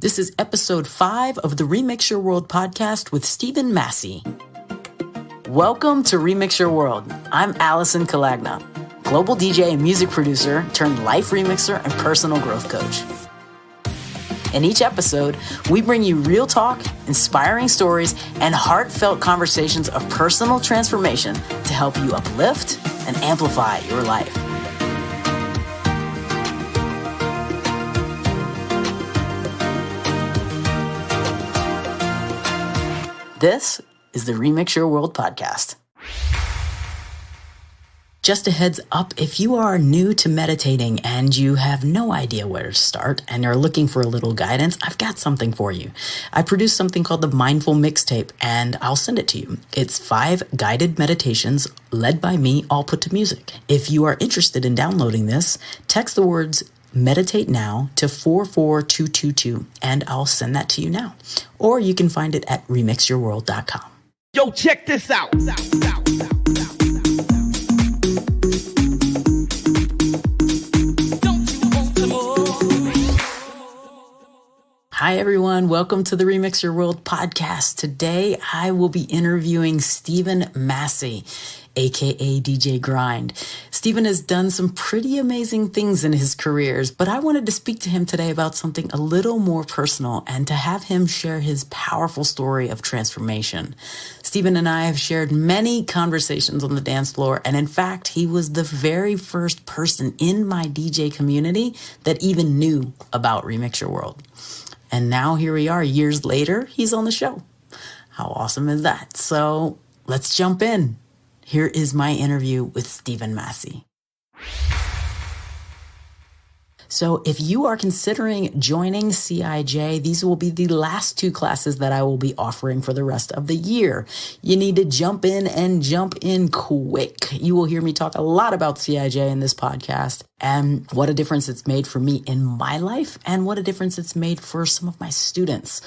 This is episode 5 of the Remix Your World podcast with Stephen Massey. Welcome to Remix Your World. I'm Alyson Calagna, global DJ and music producer turned life remixer and personal growth coach. In each episode, we bring you real talk, inspiring stories, and heartfelt conversations of personal transformation to help you uplift and amplify your life. This is the Remix Your World podcast. Just a heads up, if you are new to meditating and you have no idea where to start and are looking for a little guidance, I've got something for you. I produced something called the Mindful Mixtape, and I'll send it to you. It's 5 guided meditations led by me, all put to music. If you are interested in downloading this, text the words meditate now to 44222, and I'll send that to you now. Or you can find it at remixyourworld.com. Yo, check this out. Hi, everyone. Welcome to the Remix Your World podcast. Today, I will be interviewing Stephen Massey, aka DJ Grind. Stephen has done some pretty amazing things in his careers, but I wanted to speak to him today about something a little more personal and to have him share his powerful story of transformation. Stephen and I have shared many conversations on the dance floor, and in fact, he was the very first person in my DJ community that even knew about Remix Your World. And now here we are, years later, he's on the show. How awesome is that? So let's jump in. Here is my interview with Stephen Massey. So if you are considering joining CIJ, these will be the last 2 classes that I will be offering for the rest of the year. You need to jump in quick. You will hear me talk a lot about CIJ in this podcast and what a difference it's made for me in my life and what a difference it's made for some of my students.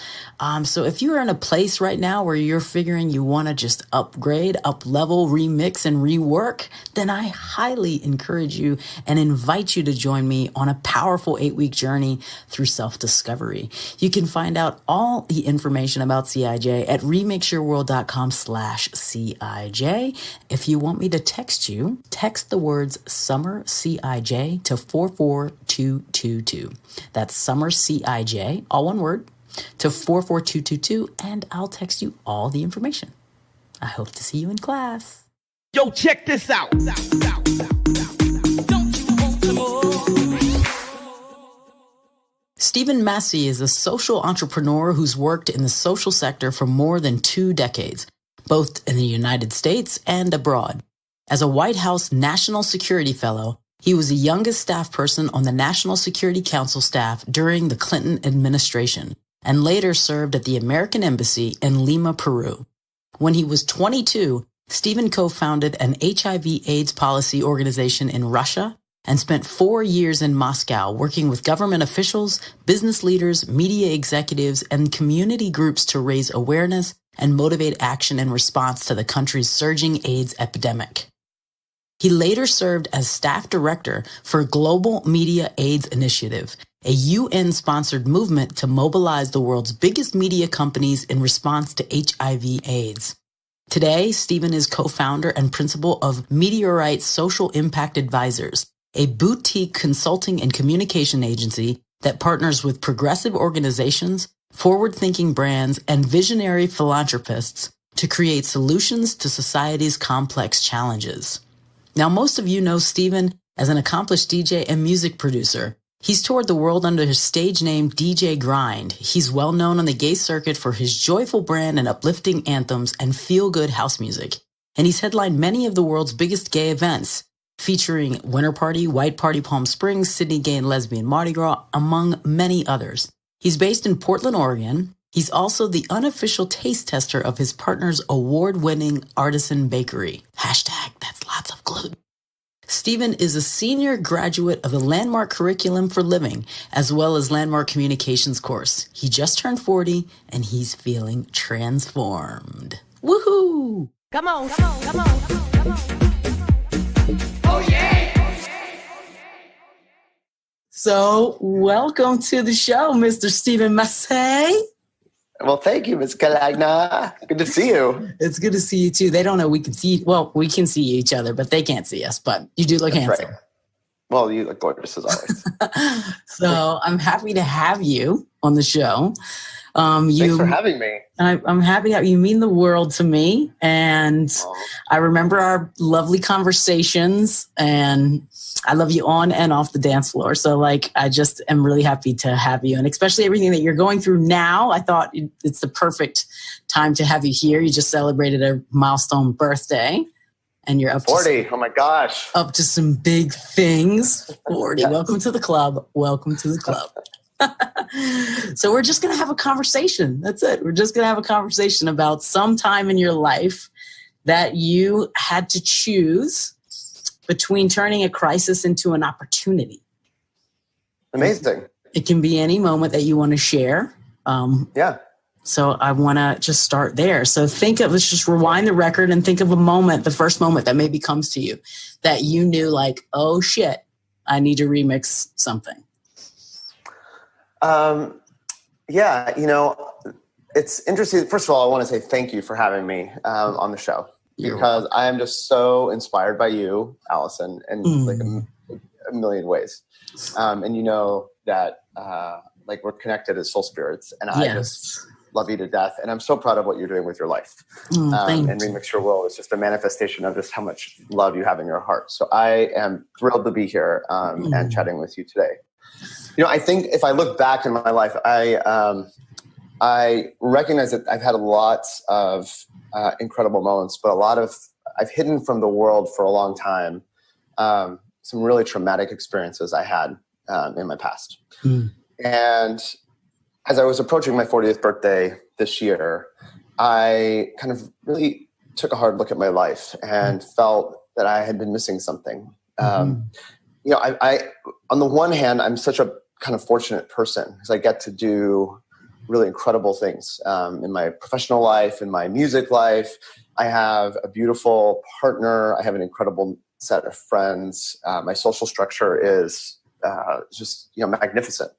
So if you're in a place right now where you're figuring you want to just upgrade, up-level, remix, and rework, then I highly encourage you and invite you to join me on a powerful 8-week journey through self-discovery. You can find out all the information about CIJ at remixyourworld.com/CIJ. If you want me to text you, text the words Summer CIJ to 44222. That's Summer CIJ, all one word, to 44222, and I'll text you all the information. I hope to see you in class. Yo, check this out. Don't you want some more? Stephen Massey is a social entrepreneur who's worked in the social sector for more than 2 decades, both in the United States and abroad. As a White House National Security Fellow, he was the youngest staff person on the National Security Council staff during the Clinton administration, and later served at the American Embassy in Lima, Peru. When he was 22, Stephen co-founded an HIV/AIDS policy organization in Russia and spent 4 years in Moscow working with government officials, business leaders, media executives, and community groups to raise awareness and motivate action in response to the country's surging AIDS epidemic. He later served as staff director for Global Media AIDS Initiative, a UN-sponsored movement to mobilize the world's biggest media companies in response to HIV/AIDS. Today, Stephen is co-founder and principal of Meteorite Social Impact Advisors, a boutique consulting and communication agency that partners with progressive organizations, forward-thinking brands, and visionary philanthropists to create solutions to society's complex challenges. Now, most of you know Stephen as an accomplished DJ and music producer. He's toured the world under his stage name DJ Grind. He's well known on the gay circuit for his joyful brand and uplifting anthems and feel-good house music. And he's headlined many of the world's biggest gay events, featuring Winter Party, White Party Palm Springs, Sydney Gay and Lesbian Mardi Gras, among many others. He's based in Portland, Oregon. He's also the unofficial taste tester of his partner's award-winning artisan bakery. #, that's lots of gluten. Stephen is a senior graduate of the Landmark Curriculum for Living, as well as Landmark Communications course. He just turned 40, and he's feeling transformed. Woohoo! Come on, come on, come on, come on, come on. Oh, yeah! So welcome to the show, Mr. Stephen Massey. Well, thank you, Ms. Calagna. Good to see you. It's good to see you too. They don't know we can see, well, we can see each other, but they can't see us, but you do look handsome. Right. Well, you look gorgeous as always. So I'm happy to have you on the show. Thanks for having me. I'm happy to have you. Mean the world to me. And I remember our lovely conversations, and I love you on and off the dance floor. So like, I just am really happy to have you, and especially everything that you're going through now. I thought it's the perfect time to have you here. You just celebrated a milestone birthday, and you're up 40. Oh my gosh. Up to some big things. 40. Yes. Welcome to the club. Welcome to the club. So we're just going to have a conversation. That's it. We're just going to have a conversation about some time in your life that you had to choose between turning a crisis into an opportunity. Amazing. It can be any moment that you want to share. Yeah. So I want to just start there. So let's just rewind the record and think of a moment, the first moment that maybe comes to you that you knew like, oh shit, I need to remix something. Yeah, it's interesting. First of all, I want to say thank you for having me on the show, because I am just so inspired by you, Alyson, in like a million ways. And you know that like we're connected as soul spirits, and I just love you to death. And I'm so proud of what you're doing with your life. And Remix Your Will is just a manifestation of just how much love you have in your heart. So I am thrilled to be here and chatting with you today. I think if I look back in my life, I recognize that I've had lots of incredible moments, but I've hidden from the world for a long time. Some really traumatic experiences I had in my past. And as I was approaching my 40th birthday this year, I kind of really took a hard look at my life and felt that I had been missing something. I on the one hand, I'm such a kind of fortunate person because I get to do really incredible things in my professional life, in my music life. I have a beautiful partner. I have an incredible set of friends. My social structure is just magnificent.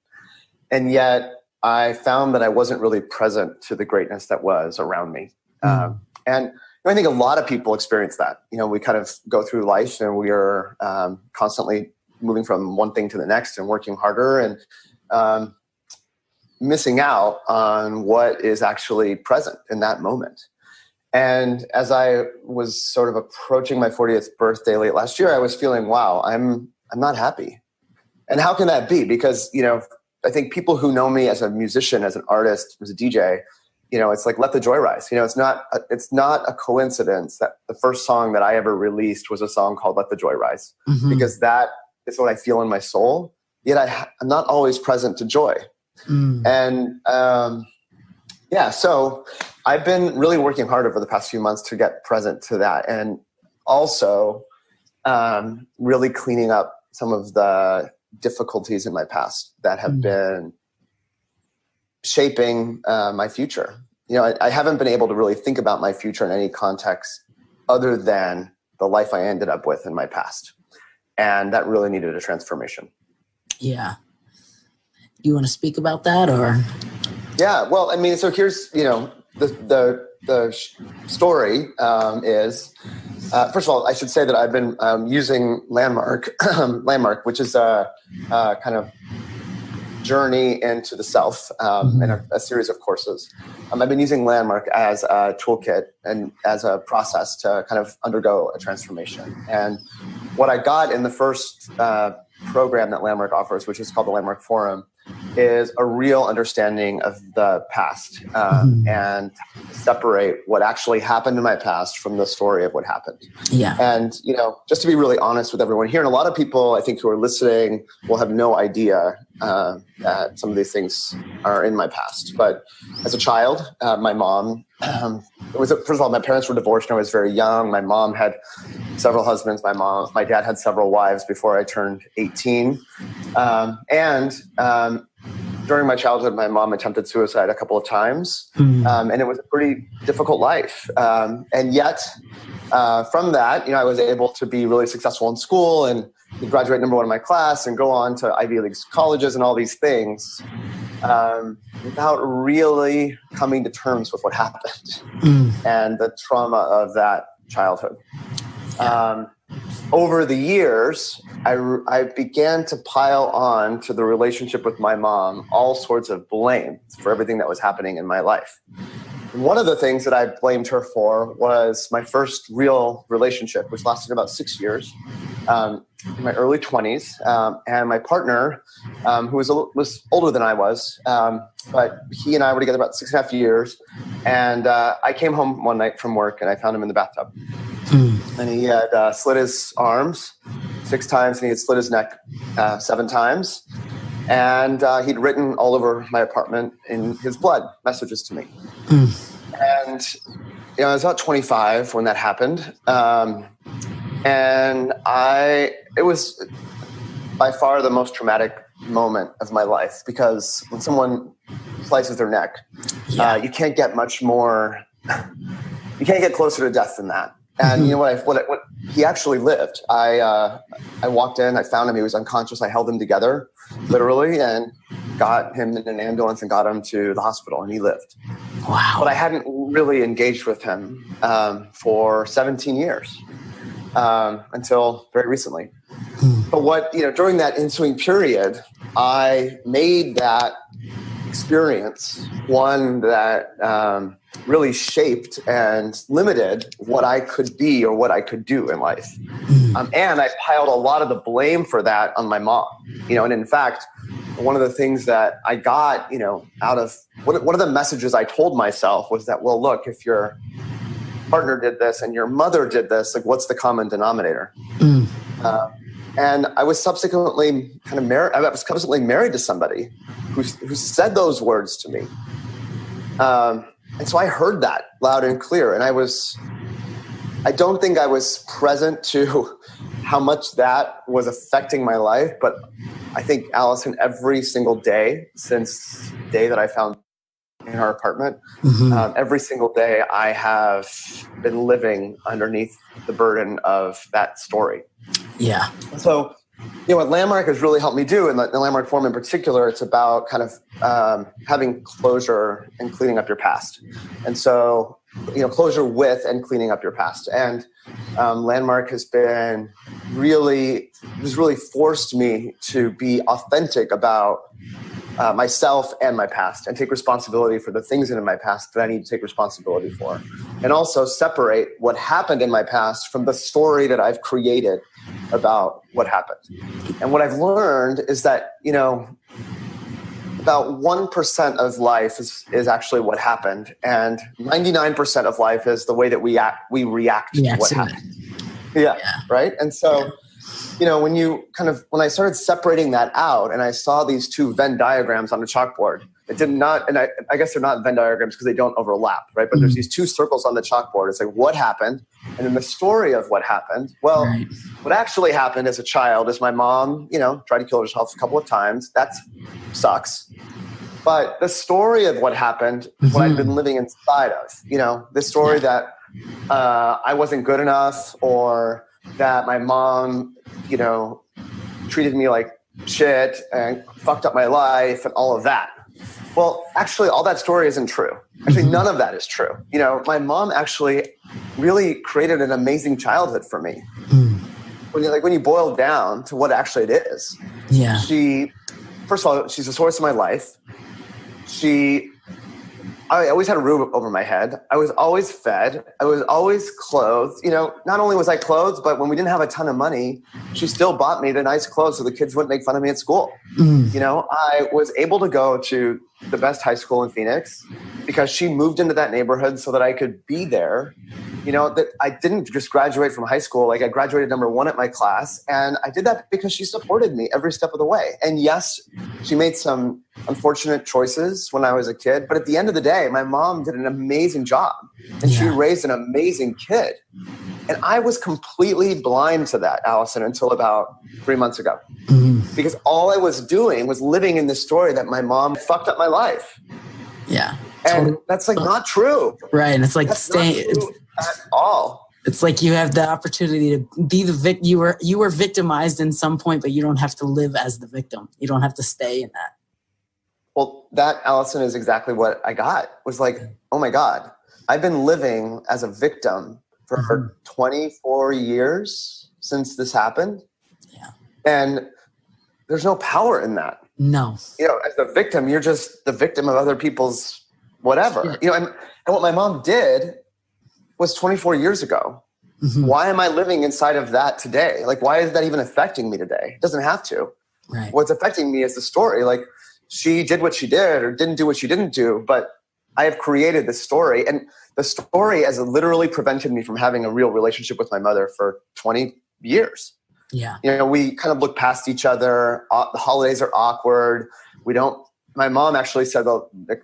And yet I found that I wasn't really present to the greatness that was around me. And I think a lot of people experience that. We kind of go through life and we are constantly moving from one thing to the next and working harder and missing out on what is actually present in that moment. And as I was sort of approaching my 40th birthday late last year, I was feeling, wow, I'm not happy. And how can that be? Because, I think people who know me as a musician, as an artist, as a DJ, it's like, let the joy rise. It's not a coincidence that the first song that I ever released was a song called Let the Joy Rise, because that is what I feel in my soul. Yet I'm not always present to joy. And so I've been really working hard over the past few months to get present to that. And also really cleaning up some of the difficulties in my past that have been shaping my future. I haven't been able to really think about my future in any context other than the life I ended up with in my past. And that really needed a transformation. Yeah. You want to speak about that or? Yeah, well, so here's, the story is, first of all, I should say that I've been using Landmark, which is a kind of journey into the self and a series of courses. I've been using Landmark as a toolkit and as a process to kind of undergo a transformation. And what I got in the first program that Landmark offers, which is called the Landmark Forum, is a real understanding of the past and separate what actually happened in my past from the story of what happened. Yeah. And, just to be really honest with everyone here, and a lot of people I think who are listening will have no idea that some of these things are in my past. But as a child, my mom, first of all, my parents were divorced when I was very young. My mom had several husbands. My dad had several wives before I turned 18. During my childhood, my mom attempted suicide a couple of times, and it was a pretty difficult life. And yet, from that, I was able to be really successful in school and graduate number one in my class and go on to Ivy League colleges and all these things, without really coming to terms with what happened and the trauma of that childhood. Over the years, I began to pile on to the relationship with my mom all sorts of blame for everything that was happening in my life. One of the things that I blamed her for was my first real relationship, which lasted about 6 years, in my early 20s. And my partner, who was older than I was, but he and I were together about 6.5 years. And I came home one night from work and I found him in the bathtub. And he had slit his arms 6 times and he had slit his neck 7 times. And he'd written all over my apartment in his blood messages to me. And I was about 25 when that happened. And it was by far the most traumatic moment of my life, because when someone slices their neck, you can't get much more, you can't get closer to death than that. And you know what he actually lived. I walked in, I found him, he was unconscious. I held him together, literally, and got him in an ambulance and got him to the hospital, and he lived. Wow. But I hadn't really engaged with him for 17 years until very recently. But during that ensuing period, I made that experience one that really shaped and limited what I could be or what I could do in life. And I piled a lot of the blame for that on my mom. And in fact, one of the things that I got, out of one of the messages I told myself was that, well, look, if your partner did this and your mother did this, like, what's the common denominator? And I was subsequently married to somebody who said those words to me. And so I heard that loud and clear. And I don't think I was present to how much that was affecting my life. But I think, Alyson, every single day since the day that I found in our apartment, every single day I have been living underneath the burden of that story. Yeah. So, what Landmark has really helped me do, and the Landmark Forum in particular, it's about kind of having closure and cleaning up your past. And so, closure with and cleaning up your past. And Landmark has really forced me to be authentic about myself and my past, and take responsibility for the things in my past that I need to take responsibility for. And also separate what happened in my past from the story that I've created about what happened. And what I've learned is that, about 1% of life is actually what happened. And 99% of life is the way that we react to what happened. Yeah. Right. And so, when I started separating that out and I saw these two Venn diagrams on the chalkboard, it did not, and I guess they're not Venn diagrams because they don't overlap, right? But there's these two circles on the chalkboard. It's like, what happened? And then the story of what happened. Well, what actually happened as a child is my mom, tried to kill herself a couple of times. That sucks. But the story of what happened, what I've been living inside of, the story that I wasn't good enough, or that my mom, treated me like shit and fucked up my life and all of that. Well, actually, all that story isn't true. Actually, none of that is true. My mom actually really created an amazing childhood for me. When you boil down to what actually it is. Yeah. First of all, she's the source of my life. I always had a roof over my head. I was always fed. I was always clothed. Not only was I clothed, but when we didn't have a ton of money, she still bought me the nice clothes so the kids wouldn't make fun of me at school. I was able to go to the best high school in Phoenix because she moved into that neighborhood so that I could be there. That I didn't just graduate from high school. Like, I graduated number one at my class, and I did that because she supported me every step of the way. And yes, she made some unfortunate choices when I was a kid, but at the end of the day, my mom did an amazing job, and she raised an amazing kid. And I was completely blind to that, Alyson, until about 3 months ago. Because all I was doing was living in this story that my mom fucked up my life. Yeah. And that's not true. Right. And it's like that's not true at all. It's like you have the opportunity to be the victim. You were victimized in some point, but you don't have to live as the victim. You don't have to stay in that. Well, that, Alyson, is exactly what I got. Was like, oh my God, I've been living as a victim for 24 years since this happened. Yeah. And there's no power in that. No. You know, as the victim, you're just the victim of other people's whatever. Shit. You know, and what my mom did was 24 years ago. Why am I living inside of that today? Like, why is that even affecting me today? It doesn't have to. Right. What's affecting me is the story. Like, she did what she did or didn't do what she didn't do, but I have created this story. And the story has literally prevented me from having a real relationship with my mother for 20 years. Yeah. You know, we kind of look past each other. The holidays are awkward. My mom actually said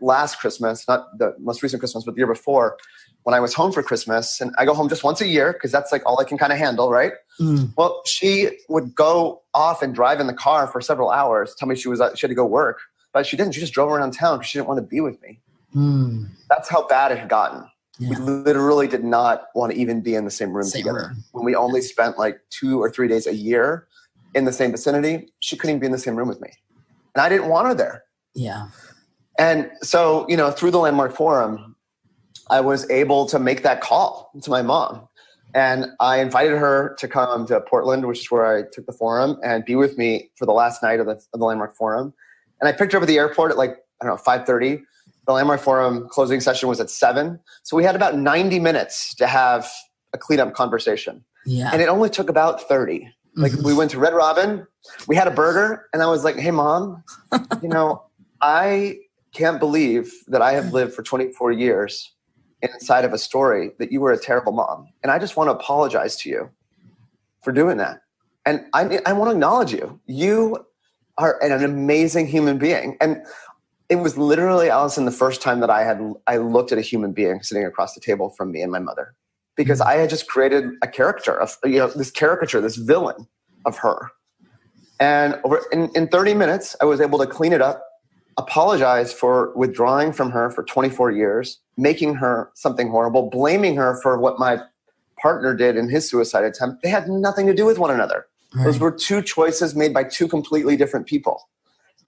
last Christmas, not the most recent Christmas, but the year before, when I was home for Christmas, and I go home just once a year because that's like all I can kind of handle, right? Well, she would go off and drive in the car for several hours, tell me she had to go work, but she didn't. She just drove around town because she didn't want to be with me. That's how bad it had gotten. Yeah. We literally did not want to even be in the same room together. When we only spent like 2 or 3 days a year in the same vicinity, she couldn't even be in the same room with me. And I didn't want her there. Yeah. And so, you know, through the Landmark Forum, I was able to make that call to my mom. And I invited her to come to Portland, which is where I took the forum, and be with me for the last night of the Landmark Forum. And I picked her up at the airport at 5:30. The Landmark Forum closing session was at 7. So we had about 90 minutes to have a cleanup conversation. Yeah. And it only took about 30. Like, we went to Red Robin, we had a burger, and I was like, hey, Mom, you know, I can't believe that I have lived for 24 years inside of a story that you were a terrible mom. And I just want to apologize to you for doing that. And I want to acknowledge you. You are an amazing human being. And it was literally, Alyson, the first time that I looked at a human being sitting across the table from me and my mother, because I had just created a character of, you know, this caricature, this villain of her. And in 30 minutes, I was able to clean it up, apologize for withdrawing from her for 24 years, making her something horrible, blaming her for what my partner did in his suicide attempt. They had nothing to do with one another. Right. Those were two choices made by two completely different people.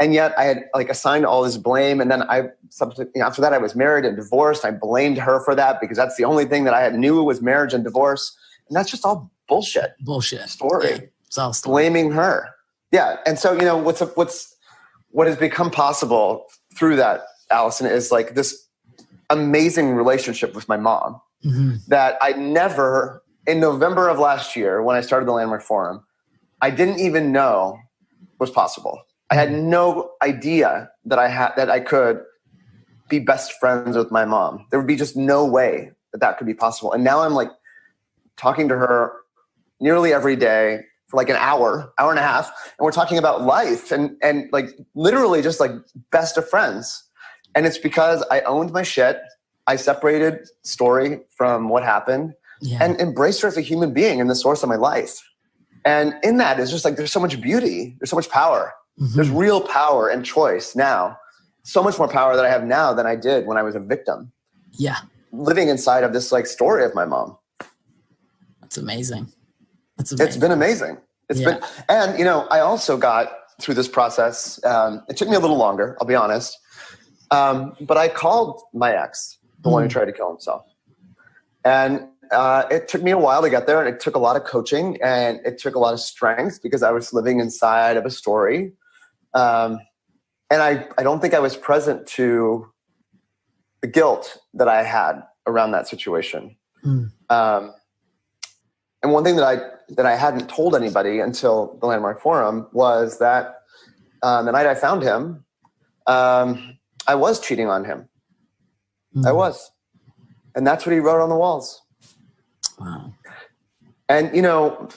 And yet I had assigned all this blame. And then after that, I was married and divorced. I blamed her for that because that's the only thing that I knew was marriage and divorce. And that's just all bullshit. Bullshit. Story. Yeah, it's all story. Blaming her. Yeah. And so, you know, what has become possible through that, Alyson, is like this amazing relationship with my mom that I never, in November of last year, when I started the Landmark Forum, I didn't even know was possible. I had no idea that I could be best friends with my mom. There would be just no way that could be possible. And now I'm like talking to her nearly every day for like an hour and a half. And we're talking about life and like literally just like best of friends. And it's because I owned my shit. I separated story from what happened and embraced her as a human being and the source of my life. And in that is just like, there's so much beauty. There's so much power. There's real power and choice now. So much more power that I have now than I did when I was a victim. Yeah. Living inside of this like story of my mom. That's amazing. It's been amazing. And you know, I also got through this process. It took me a little longer, I'll be honest. But I called my ex, the one who tried to kill himself. And it took me a while to get there, and it took a lot of coaching, and it took a lot of strength because I was living inside of a story. And I don't think I was present to the guilt that I had around that situation. And one thing that I hadn't told anybody until the Landmark Forum was that the night I found him, I was cheating on him. I was. And that's what he wrote on the walls. Wow. And, you know,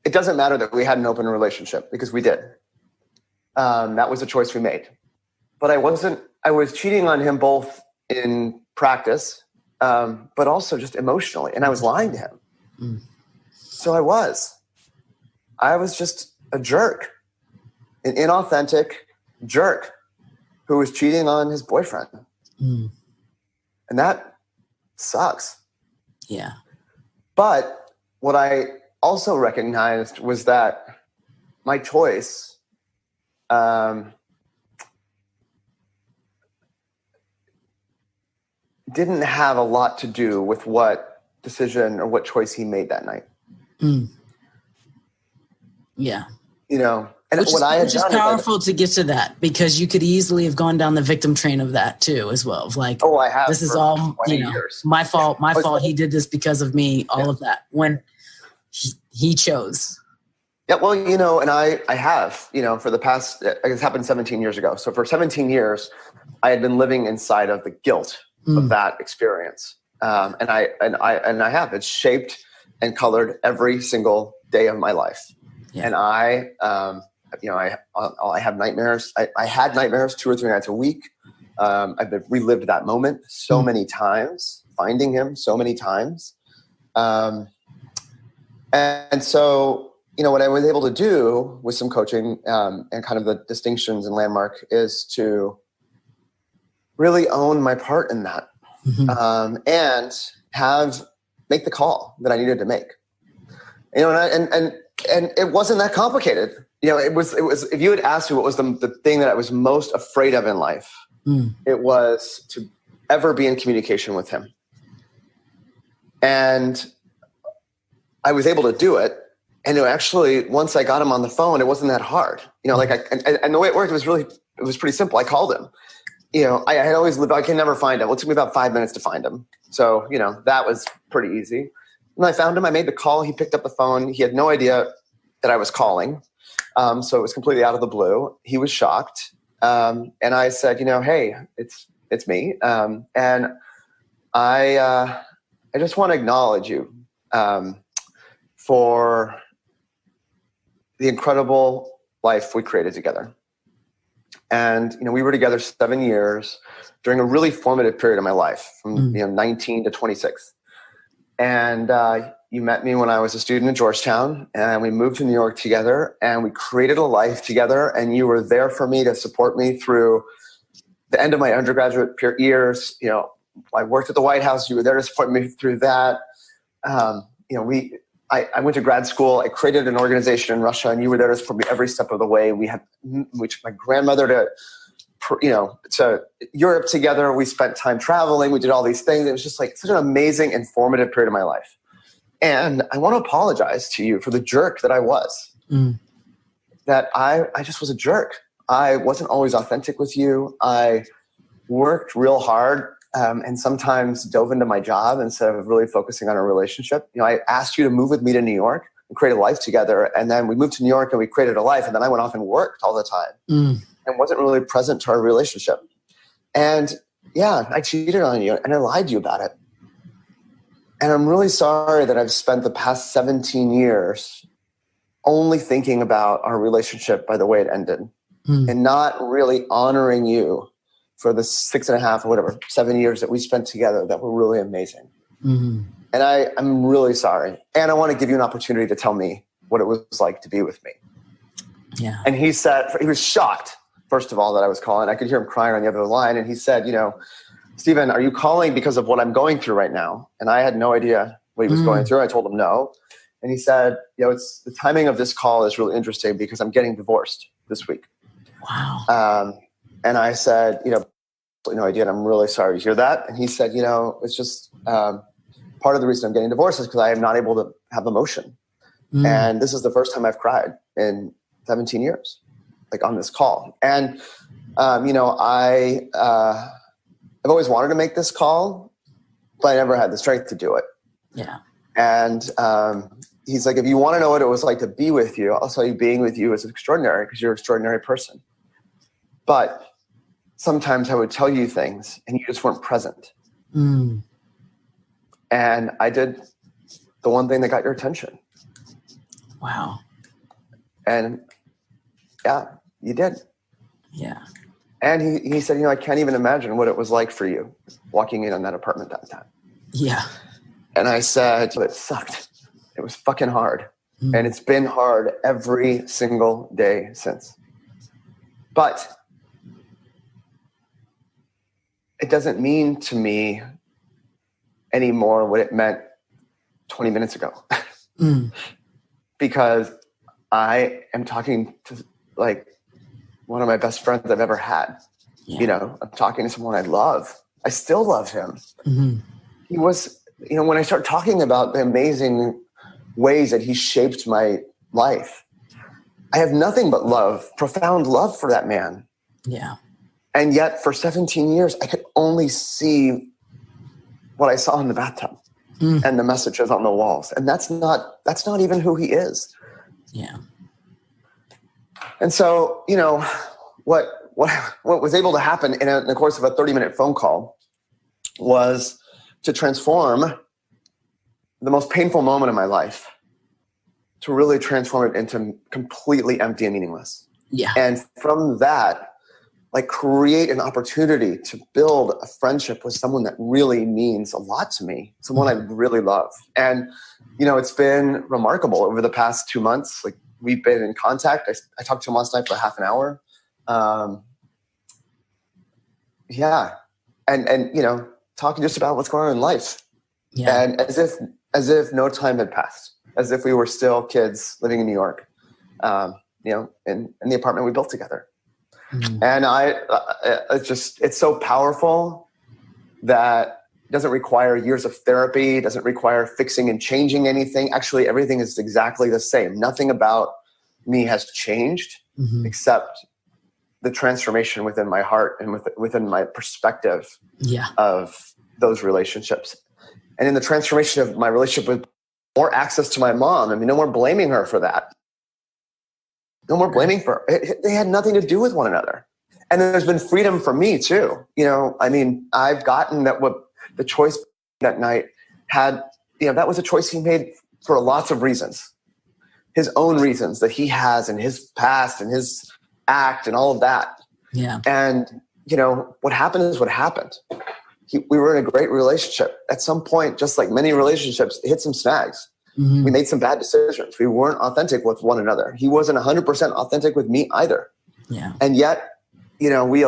it doesn't matter that we had an open relationship because we did. That was a choice we made. But I was cheating on him both in practice, but also just emotionally. And I was lying to him. So I was just a jerk, an inauthentic jerk who was cheating on his boyfriend. And that sucks. Yeah. But what I also recognized was that my choice didn't have a lot to do with what decision or what choice he made that night. Yeah. You know, and Which what I had is done powerful to get to that, because you could easily have gone down the victim train of that too, as well. Of like, I have. This is all, 20 years. my fault. My fault. He did this because of me. All of that, when he chose. Yeah, well, and I have, for the past, it's happened 17 years ago. So for 17 years, I had been living inside of the guilt of that experience. And I have, it's shaped and colored every single day of my life. Yeah. And I have nightmares. I had nightmares 2 or 3 nights a week. I've relived that moment so many times, finding him so many times. And so, what I was able to do with some coaching and kind of the distinctions and landmark is to really own my part in that and make the call that I needed to make. And it wasn't that complicated. It was, if you had asked me what was the thing that I was most afraid of in life, it was to ever be in communication with him. And I was able to do it. And actually, once I got him on the phone, it wasn't that hard. And the way it worked was pretty simple. I called him. I had always lived, I can never find him. Well, it took me about 5 minutes to find him. So, that was pretty easy. When I found him, I made the call. He picked up the phone. He had no idea that I was calling. So it was completely out of the blue. He was shocked. And I said, hey, it's me. And I just want to acknowledge you for the incredible life we created together. And, we were together 7 years during a really formative period of my life from 19 to 26. And you met me when I was a student in Georgetown, and we moved to New York together, and we created a life together. And you were there for me to support me through the end of my undergraduate years. I worked at the White House. You were there to support me through that. I went to grad school. I created an organization in Russia, and you were there to support me every step of the way. We took my grandmother to Europe together. We spent time traveling. We did all these things. It was just like such an amazing and formative period of my life. And I want to apologize to you for the jerk that I was. That I just was a jerk. I wasn't always authentic with you. I worked real hard. And sometimes dove into my job instead of really focusing on a relationship. I asked you to move with me to New York and create a life together. And then we moved to New York and we created a life. And then I went off and worked all the time and wasn't really present to our relationship. And yeah, I cheated on you and I lied to you about it. And I'm really sorry that I've spent the past 17 years only thinking about our relationship by the way it ended and not really honoring you for the 6.5 or whatever, 7 years that we spent together that were really amazing. And I'm really sorry. And I want to give you an opportunity to tell me what it was like to be with me. Yeah. And he said, he was shocked, first of all, that I was calling. I could hear him crying on the other line. And he said, Stephen, are you calling because of what I'm going through right now? And I had no idea what he was going through. I told him no. And he said, it's the timing of this call is really interesting because I'm getting divorced this week. Wow. And I said, no idea. And I'm really sorry to hear that. And he said, it's just part of the reason I'm getting divorced is because I am not able to have emotion. And this is the first time I've cried in 17 years, like on this call. And, I've always wanted to make this call, but I never had the strength to do it. Yeah. And he's like, if you want to know what it was like to be with you, I'll tell you being with you is extraordinary because you're an extraordinary person. But sometimes I would tell you things and you just weren't present. And I did the one thing that got your attention. Wow. And yeah, you did. Yeah. And he said, I can't even imagine what it was like for you walking in on that apartment that time. Yeah. And I said, it sucked. It was fucking hard. And it's been hard every single day since. But it doesn't mean to me anymore what it meant 20 minutes ago Mm. because I am talking to like one of my best friends I've ever had. Yeah. You know, I'm talking to someone I love. I still love him. Mm-hmm. He was, you know, when I start talking about the amazing ways that he shaped my life, I have nothing but love, profound love for that man. Yeah. And yet for 17 years, I could only see what I saw in the bathtub and the messages on the walls. And that's not even who he is. Yeah. And so, you know, what was able to happen in the course of a 30-minute phone call was to transform the most painful moment of my life, to really transform it into completely empty and meaningless. Yeah. And from that, like create an opportunity to build a friendship with someone that really means a lot to me, someone I really love. And, you know, it's been remarkable over the past 2 months. Like we've been in contact. I talked to him last night for half an hour. Yeah. And, you know, talking just about what's going on in life. Yeah. And as if no time had passed, as if we were still kids living in New York, you know, in the apartment we built together. Mm. And it's so powerful that it doesn't require years of therapy. It doesn't require fixing and changing anything. Actually, everything is exactly the same. Nothing about me has changed except the transformation within my heart and within my perspective of those relationships. And in the transformation of my relationship with more access to my mom, I mean, no more blaming her for that. No more blaming for her. They had nothing to do with one another. And then there's been freedom for me too. You know, I mean, I've gotten that what the choice that night had, you know, that was a choice he made for lots of reasons. His own reasons that he has in his past and his act and all of that. Yeah. And, you know, what happened is what happened. We were in a great relationship. At some point, just like many relationships, it hit some snags. We made some bad decisions. We weren't authentic with one another. He wasn't 100% authentic with me either. Yeah. And yet, you know, we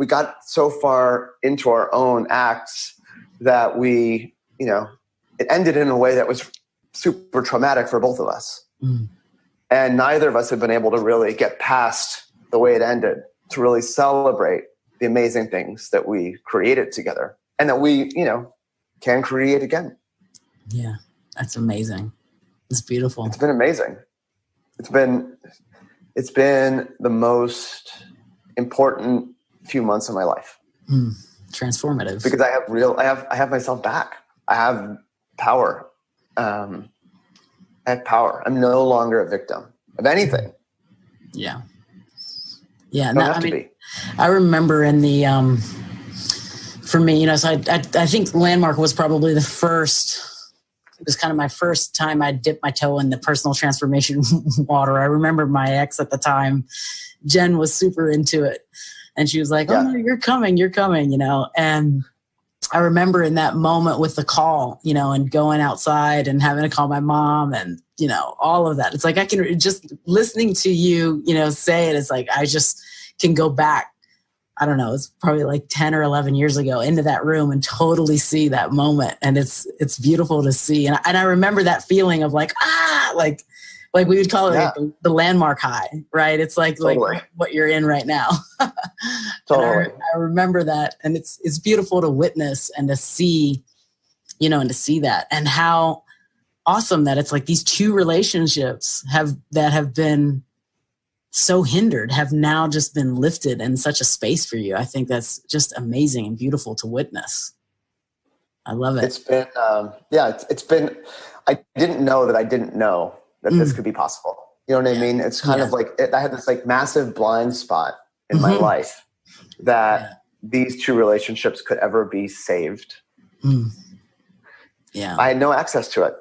got so far into our own acts that we, you know, it ended in a way that was super traumatic for both of us. And neither of us have been able to really get past the way it ended to really celebrate the amazing things that we created together and that we, you know, can create again. Yeah. That's amazing. It's beautiful. It's been amazing. It's been the most important few months of my life. Transformative. Because I have myself back. I have power. I have power. I'm no longer a victim of anything. Yeah. Yeah. Don't have to be. I remember in the, for me, you know, so I think Landmark was probably the first. It was kind of my first time I dipped my toe in the personal transformation water. I remember my ex at the time, Jen, was super into it. And she was like, oh, no, you're coming, you know. And I remember in that moment with the call, you know, and going outside and having to call my mom and, you know, all of that. It's like I can just listening to you, you know, say it. It's like I just can go back. I don't know, it's probably like 10 or 11 years ago into that room and totally see that moment. And it's beautiful to see. And I remember that feeling of like we would call it like the landmark high, right? It's like what you're in right now. Totally. I remember that. And it's beautiful to witness and to see, you know, and to see that and how awesome that it's like these two relationships that have been so hindered have now just been lifted in such a space for you. I think that's just amazing and beautiful to witness. I love it. It's been, it's been, I didn't know that I didn't know that this could be possible. You know what I mean? It's kind of like, I had this like massive blind spot in my life that these two relationships could ever be saved. Yeah. I had no access to it.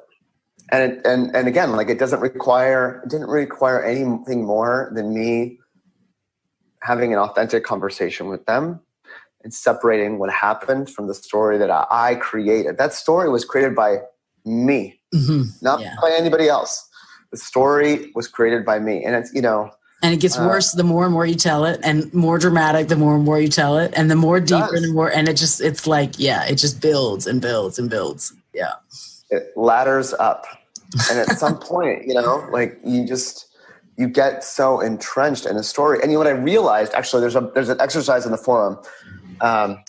And again, like it didn't require anything more than me having an authentic conversation with them and separating what happened from the story that I created. That story was created by me, not by anybody else. The story was created by me. And it's, you know. And it gets worse the more and more you tell it, and more dramatic the more and more you tell it, and the more deeper the more, and it's like, it just builds and builds and builds. Yeah. it ladders up. And at some point, like you get so entrenched in a story. And what I realized, actually, there's an exercise in the forum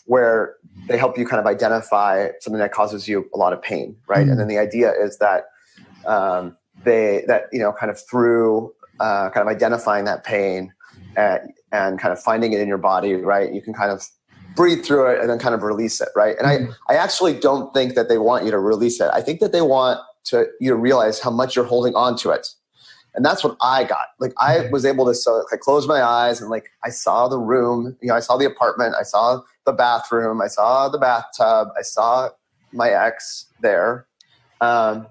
where they help you kind of identify something that causes you a lot of pain, right? And then the idea is that kind of through kind of identifying that pain and kind of finding it in your body, right? You can kind of breathe through it and then kind of release it, right? And I actually don't think that they want you to release it. I think that they want you to realize how much you're holding on to it. And that's what I got. Like I was able to I closed my eyes and like I saw the room, I saw the apartment, I saw the bathroom, I saw the bathtub, I saw my ex there. And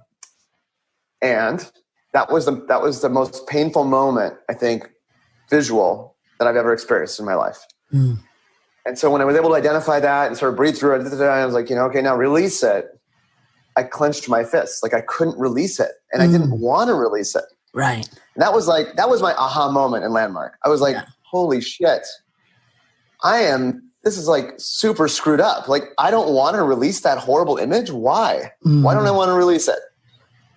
that was the most painful moment, I think, visual that I've ever experienced in my life. And so when I was able to identify that and sort of breathe through it, I was like, okay, now release it. I clenched my fists. Like I couldn't release it. And I didn't want to release it. Right. And that was my aha moment in Landmark. I was like, holy shit, this is like super screwed up. Like I don't want to release that horrible image. Why? Why don't I want to release it?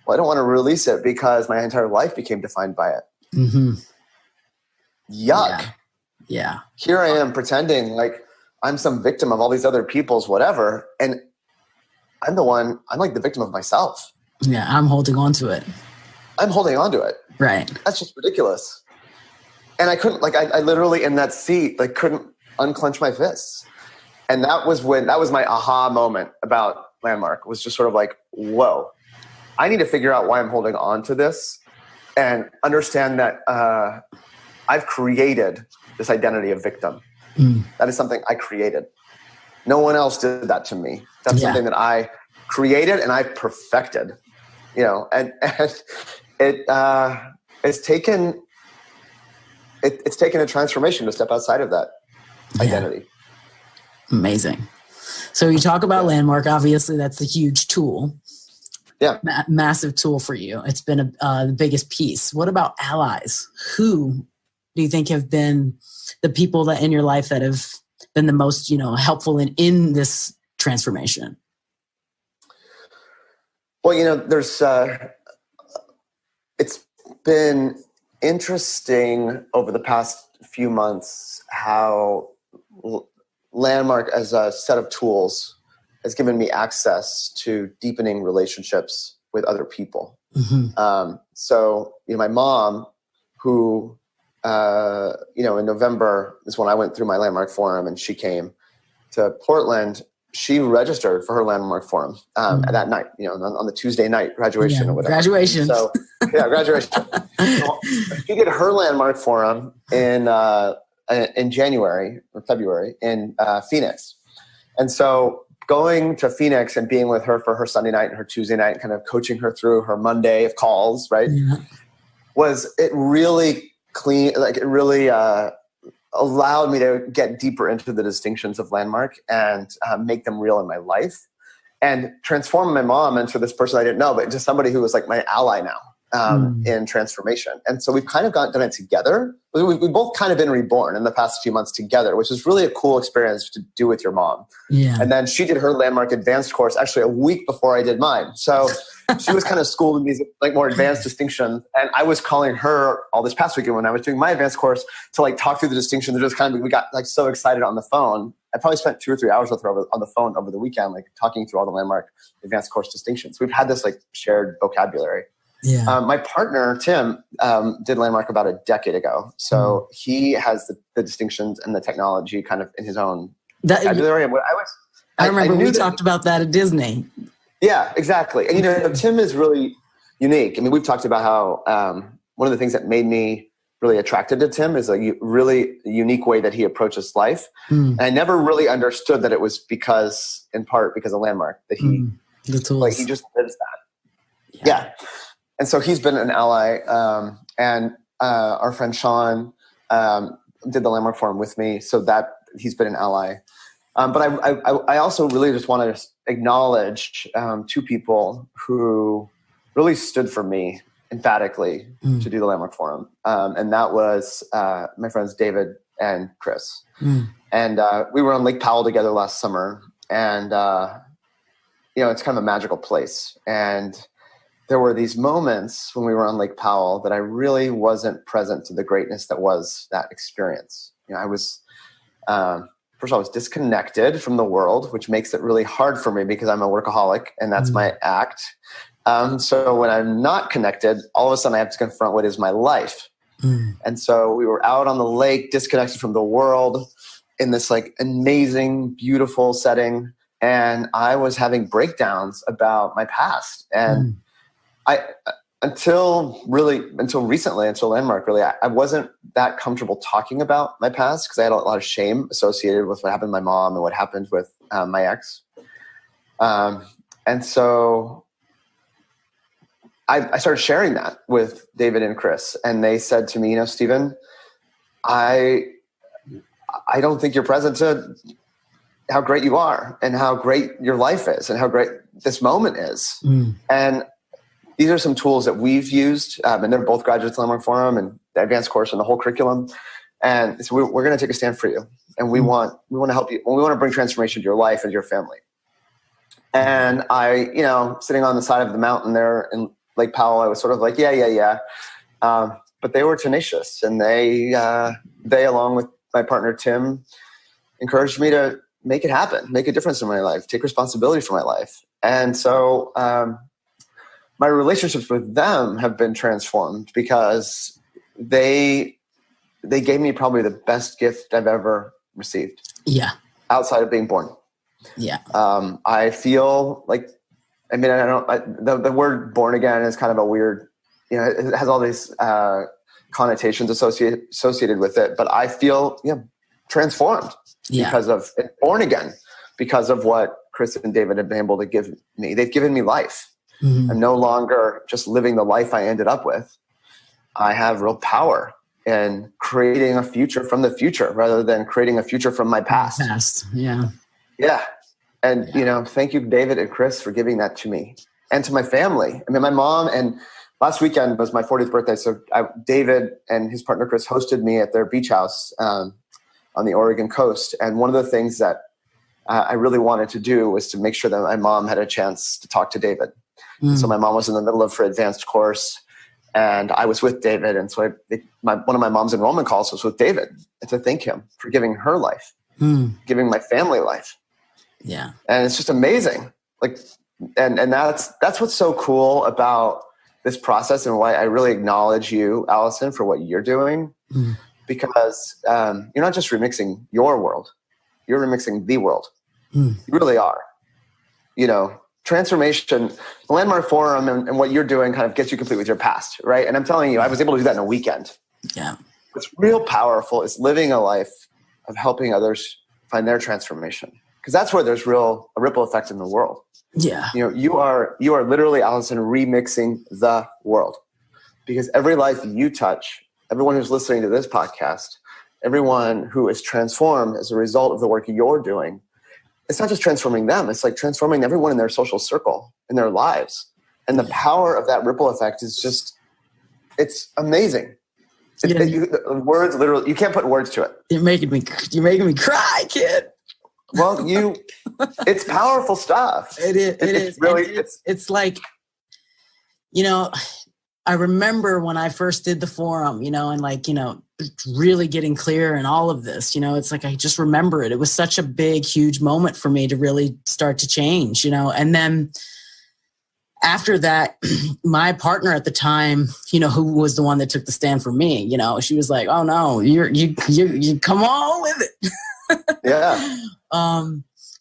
Well, I don't want to release it because my entire life became defined by it. Yuck. Yeah. Here I am pretending like I'm some victim of all these other people's whatever. And I'm like the victim of myself. Yeah. I'm holding on to it. I'm holding on to it. Right. That's just ridiculous. And I couldn't, like, I literally in that seat, like couldn't unclench my fists. And that was my aha moment about Landmark, was just sort of like, whoa, I need to figure out why I'm holding on to this and understand that I've created this identity of victim. That is something I created. No one else did that to me. That's something that I created and I perfected, and it's taken a transformation to step outside of that identity. Amazing. So you talk about Landmark. Obviously, that's a huge tool. Yeah. Massive tool for you. It's been the biggest piece. What about allies? Who do you think have been the people that in your life that have been the most, helpful in this transformation? Well, there's it's been interesting over the past few months how Landmark as a set of tools has given me access to deepening relationships with other people. So, my mom, who, in November is when I went through my Landmark Forum and she came to Portland, she registered for her Landmark Forum that night, on the Tuesday night, graduation or whatever. Graduation. So, graduation. So she did her Landmark Forum in January or February in Phoenix. And so going to Phoenix and being with her for her Sunday night and her Tuesday night, kind of coaching her through her Monday of calls, right, it really allowed me to get deeper into the distinctions of Landmark and make them real in my life and transform my mom into this person I didn't know, but just somebody who was like my ally now in transformation. And so we've kind of done it together. We've both kind of been reborn in the past few months together, which is really a cool experience to do with your mom. Yeah. And then she did her Landmark Advanced course actually a week before I did mine. So she was kind of schooled in these like more advanced distinctions. And I was calling her all this past weekend when I was doing my advanced course to like talk through the distinctions. We got like so excited on the phone. I probably spent 2 or 3 hours with her on the phone over the weekend, like talking through all the Landmark Advanced course distinctions. We've had this like shared vocabulary. Yeah. My partner, Tim, did Landmark about a decade ago. So he has the distinctions and the technology kind of in his own vocabulary. And I remember we talked about that at Disney. Yeah, exactly. And, Tim is really unique. I mean, we've talked about how one of the things that made me really attracted to Tim is a really unique way that he approaches life. And I never really understood that it was in part because of Landmark, that he just lives that. Yeah. And so he's been an ally, and our friend Sean did the Landmark Forum with me, so that he's been an ally. But I also really just want to acknowledge 2 people who really stood for me emphatically to do the Landmark Forum, and that was my friends David and Chris. And we were on Lake Powell together last summer, and it's kind of a magical place. And there were these moments when we were on Lake Powell that I really wasn't present to the greatness that was that experience. I was, first of all, I was disconnected from the world, which makes it really hard for me because I'm a workaholic and that's my act. So when I'm not connected, all of a sudden I have to confront what is my life. And so we were out on the lake, disconnected from the world in this like amazing, beautiful setting. And I was having breakdowns about my past. And until recently, until Landmark, really, I wasn't that comfortable talking about my past because I had a lot of shame associated with what happened to my mom and what happened with my ex. And so I started sharing that with David and Chris, and they said to me, Stephen, I don't think you're present to how great you are and how great your life is and how great this moment is. And these are some tools that we've used, and they're both graduates of the Landmark Forum and the advanced course and the whole curriculum. And so we're going to take a stand for you, and we want to help you. We want to bring transformation to your life and your family. And I, sitting on the side of the mountain there in Lake Powell, I was sort of like, yeah. But they were tenacious, and they along with my partner Tim, encouraged me to make it happen, make a difference in my life, take responsibility for my life. And so my relationships with them have been transformed because they gave me probably the best gift I've ever received. Yeah. Outside of being born. Yeah. I feel like, the word born again is kind of a weird, it has all these connotations associated with it, but I feel transformed because of born again, because of what Chris and David have been able to give me. They've given me life. I'm no longer just living the life I ended up with. I have real power in creating a future from the future rather than creating a future from my past. Yeah. And, thank you, David and Chris, for giving that to me and to my family. My mom, and last weekend was my 40th birthday. So David and his partner, Chris, hosted me at their beach house on the Oregon coast. And one of the things that I really wanted to do was to make sure that my mom had a chance to talk to David. So my mom was in the middle of her advanced course, and I was with David. And so one of my mom's enrollment calls was with David, and to thank him for giving her life, giving my family life. Yeah. And it's just amazing. And that's what's so cool about this process, and why I really acknowledge you, Alyson, for what you're doing, because you're not just remixing your world, you're remixing the world. You really are. Transformation, the Landmark Forum and what you're doing kind of gets you complete with your past, right? And I'm telling you, I was able to do that in a weekend. Yeah. What's real powerful is living a life of helping others find their transformation, because that's where there's a ripple effect in the world. Yeah. You are literally, Alyson, remixing the world, because every life you touch, everyone who's listening to this podcast, everyone who is transformed as a result of the work you're doing, it's not just transforming them, it's like transforming everyone in their social circle, in their lives. And the power of that ripple effect is just, it's amazing. Words, literally, you can't put words to it. You're making me cry, kid. Well, it's powerful stuff. It is. It's really, it's like, I remember when I first did the forum, and really getting clear and all of this, it's like, I just remember it. It was such a big, huge moment for me to really start to change, and then after that, my partner at the time, who was the one that took the stand for me, she was like, oh no, you come on with it. Yeah.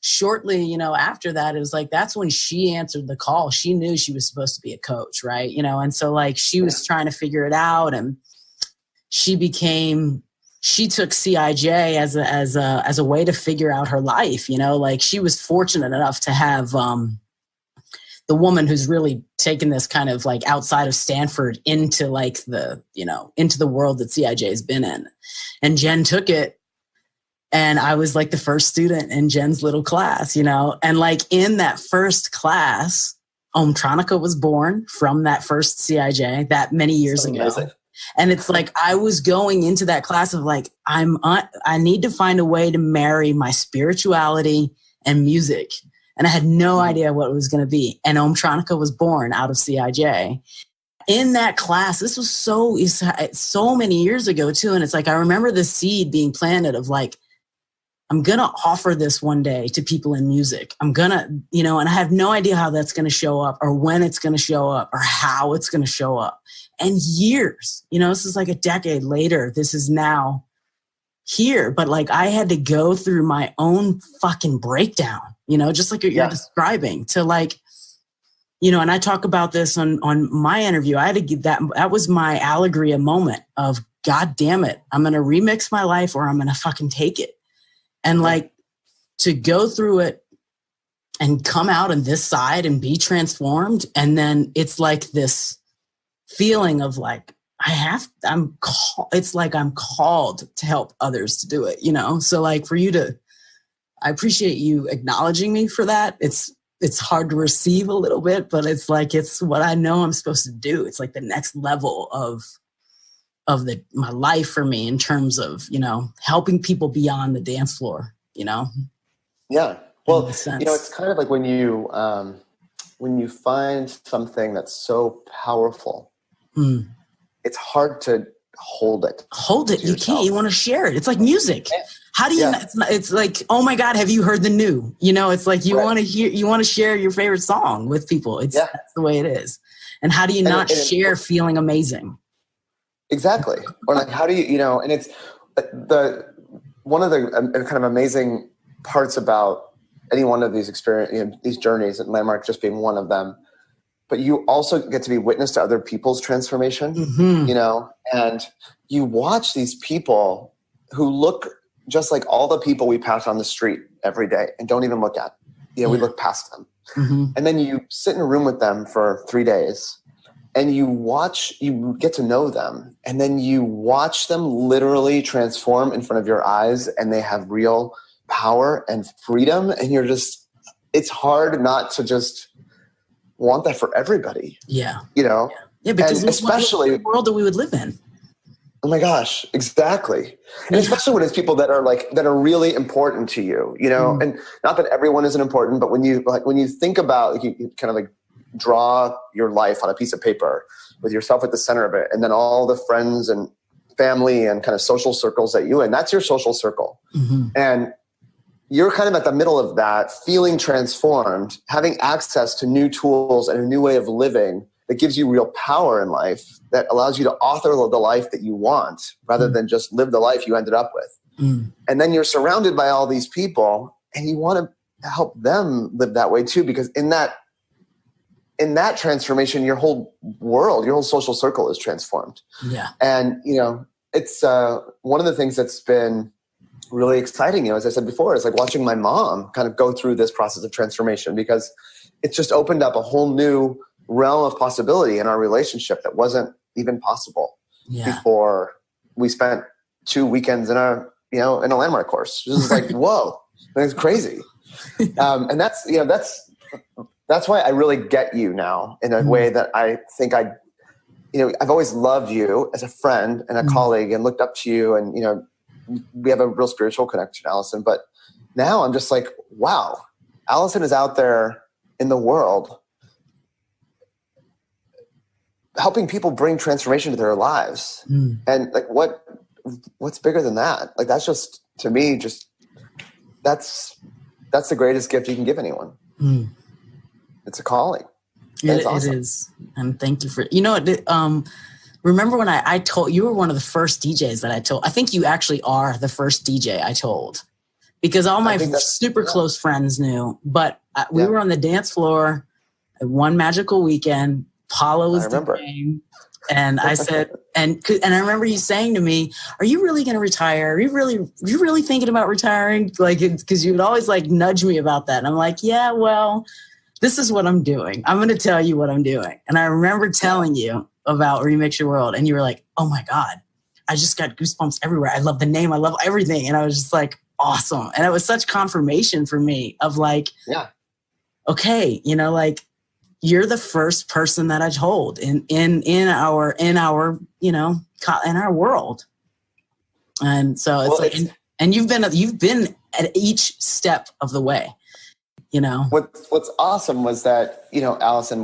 Shortly, after that, it was like, that's when she answered the call. She knew she was supposed to be a coach, right? And so she was trying to figure it out, and she took CIJ as a way to figure out her life, she was fortunate enough to have the woman who's really taken this kind of outside of Stanford into into the world that CIJ has been in. And Jen took it. And I was the first student in Jen's little class, and in that first class, Omtronica was born from that first CIJ that many years ago. Amazing. And it's I was going into that class of I need to find a way to marry my spirituality and music, And I had no idea what it was going to be. And Omtronica was born out of CIJ. In that class, this was so many years ago too. And it's like, I remember the seed being planted of like, I'm going to offer this one day to people in music. I'm going to, and I have no idea how that's going to show up or when it's going to show up or how it's going to show up. And years, this is like a decade later, this is now here. But like, I had to go through my own fucking breakdown, just like what you're describing to like, and I talk about this on my interview. I had to give that was my Allegria moment of, God damn it, I'm going to remix my life or I'm going to fucking take it. And like to go through it and come out on this side and be transformed. And then it's like this feeling of like, it's like I'm called to help others to do it, So like for you I appreciate you acknowledging me for that. It's hard to receive a little bit, but it's like, it's what I know I'm supposed to do. It's like the next level of my life for me in terms of, helping people beyond the dance floor, Yeah. Well, it's kind of like when you find something that's so powerful, it's hard to hold it. You can't, you want to share it. It's like music. Yeah. How do you, it's like, oh my God, have you heard the new, it's like, you want to share your favorite song with people. That's the way it is. And how do you not share feeling amazing? Exactly. Or like, how do you, and it's one of the kind of amazing parts about any one of these experience, these journeys, and Landmark just being one of them, but you also get to be witness to other people's transformation, and you watch these people who look just like all the people we pass on the street every day and don't even look at, we look past them. And then you sit in a room with them for 3 days and you get to know them, and then you watch them literally transform in front of your eyes, and they have real power and freedom. And it's hard not to just want that for everybody. Yeah. Yeah, because and especially the world that we would live in. Oh my gosh, exactly. And especially when it's people that are really important to you, and not that everyone isn't important, but when you think about, you kind of like draw your life on a piece of paper with yourself at the center of it, and then all the friends and family and kind of social circles that you in, that's your social circle. And you're kind of at the middle of that, feeling transformed, having access to new tools and a new way of living that gives you real power in life, that allows you to author the life that you want rather than just live the life you ended up with. And then you're surrounded by all these people and you want to help them live that way too, because in that transformation, your whole world, your whole social circle is transformed. Yeah. And, it's one of the things that's been really exciting, as I said before, is like watching my mom kind of go through this process of transformation, because it's just opened up a whole new realm of possibility in our relationship that wasn't even possible before we spent 2 weekends in a Landmark course. This is like, whoa, that's crazy. And that's why I really get you now in a way that I think I've always loved you as a friend and a colleague and looked up to you, and, we have a real spiritual connection, Alyson. But now I'm just like, wow, Alyson is out there in the world helping people bring transformation to their lives. And like, what's bigger than that? Like, that's just, to me, that's the greatest gift you can give anyone. It's a calling. It awesome. is. And thank you for, remember when I told, you were one of the first DJs that I told. I think you actually are the first DJ I told, because all my super close friends knew, but we were on the dance floor at one magical weekend. Paula was the name. And I said, and I remember you saying to me, "Are you really going to retire? Are you really thinking about retiring?" Like, because you would always like nudge me about that. And I'm like, yeah, well, this is what I'm doing. I'm going to tell you what I'm doing. And I remember telling you about Remix Your World, and you were like, "Oh my God, I just got goosebumps everywhere. I love the name. I love everything." And I was just like, awesome. And it was such confirmation for me of like, okay, like, you're the first person that I told in our world. And so it's and you've been at each step of the way. you know? What's awesome was that, Alyson,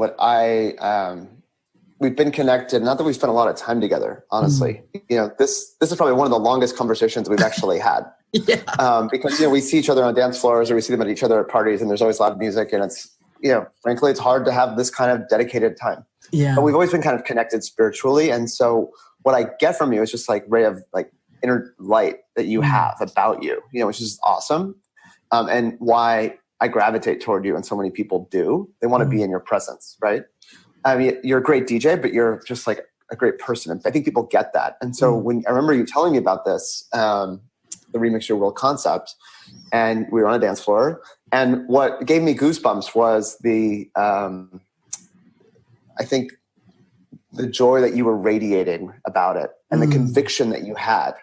we've been connected, not that we've spent a lot of time together, honestly. This is probably one of the longest conversations we've actually had. Yeah. Because, we see each other on dance floors or we see them at each other at parties and there's always loud music and it's, frankly, it's hard to have this kind of dedicated time. Yeah. But we've always been kind of connected spiritually. And so what I get from you is just like ray of like inner light that you have about you, which is awesome. And why I gravitate toward you and so many people do. They want to be in your presence, right? I mean, you're a great DJ, but you're just like a great person. And I think people get that. And so when I remember you telling me about this, the Remix Your World concept, and we were on a dance floor, and what gave me goosebumps was I think the joy that you were radiating about it and the conviction that you had,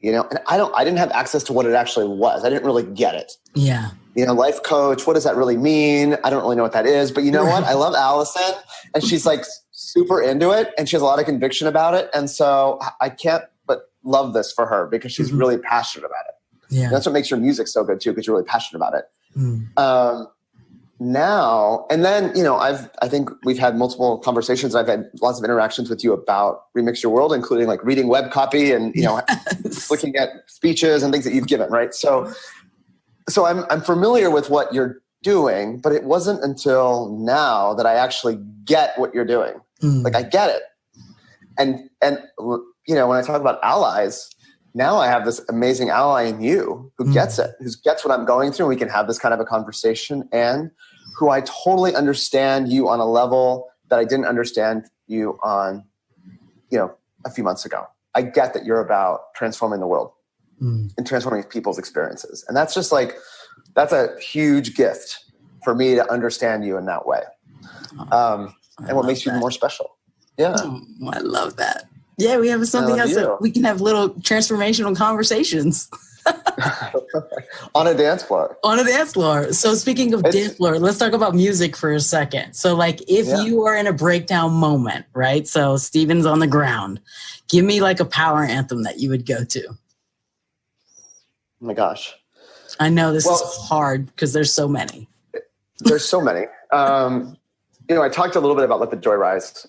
and I didn't have access to what it actually was. I didn't really get it. Yeah. Life coach, what does that really mean? I don't really know what that is, but you know what? I love Alyson and she's like super into it and she has a lot of conviction about it. And so I can't but love this for her because she's really passionate about it. Yeah. And that's what makes your music so good too, because you're really passionate about it. Now, and then, I think we've had multiple conversations. I've had lots of interactions with you about Remix Your World, including like reading web copy and, looking at speeches and things that you've given. Right. So I'm familiar with what you're doing, but it wasn't until now that I actually get what you're doing. Like I get it. And, when I talk about allies, now I have this amazing ally in you who gets it, who gets what I'm going through. And we can have this kind of a conversation, and who I totally understand you on a level that I didn't understand you on, a few months ago. I get that you're about transforming the world and transforming people's experiences. And that's just like, that's a huge gift for me to understand you in that way. And what makes you more special. Yeah. I love that. Yeah, we have something else that we can have little transformational conversations. On a dance floor. On a dance floor. So speaking of dance floor, let's talk about music for a second. So like if you are in a breakdown moment, right? So Stephen's on the ground. Give me like a power anthem that you would go to. Oh my gosh. I know this is hard because there's so many. There's so many. I talked a little bit about Let the Joy Rise.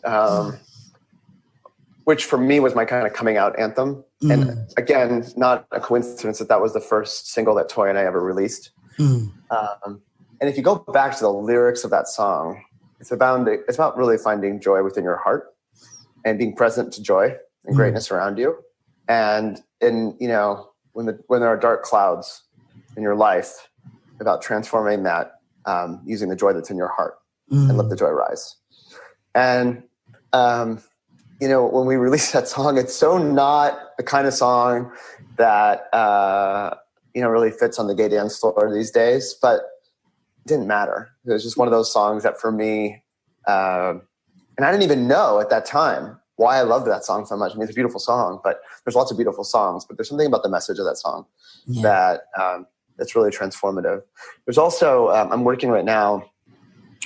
Which for me was my kind of coming out anthem. And again, not a coincidence that was the first single that Toy and I ever released. And if you go back to the lyrics of that song, it's about really finding joy within your heart and being present to joy and greatness around you. And when there are dark clouds in your life, about transforming that using the joy that's in your heart and let the joy rise. And, when we released that song, it's so not the kind of song that, really fits on the gay dance floor these days, but it didn't matter. It was just one of those songs that for me, and I didn't even know at that time why I loved that song so much. I mean, it's a beautiful song, but there's lots of beautiful songs, but there's something about the message of that song that's really transformative. There's also, I'm working right now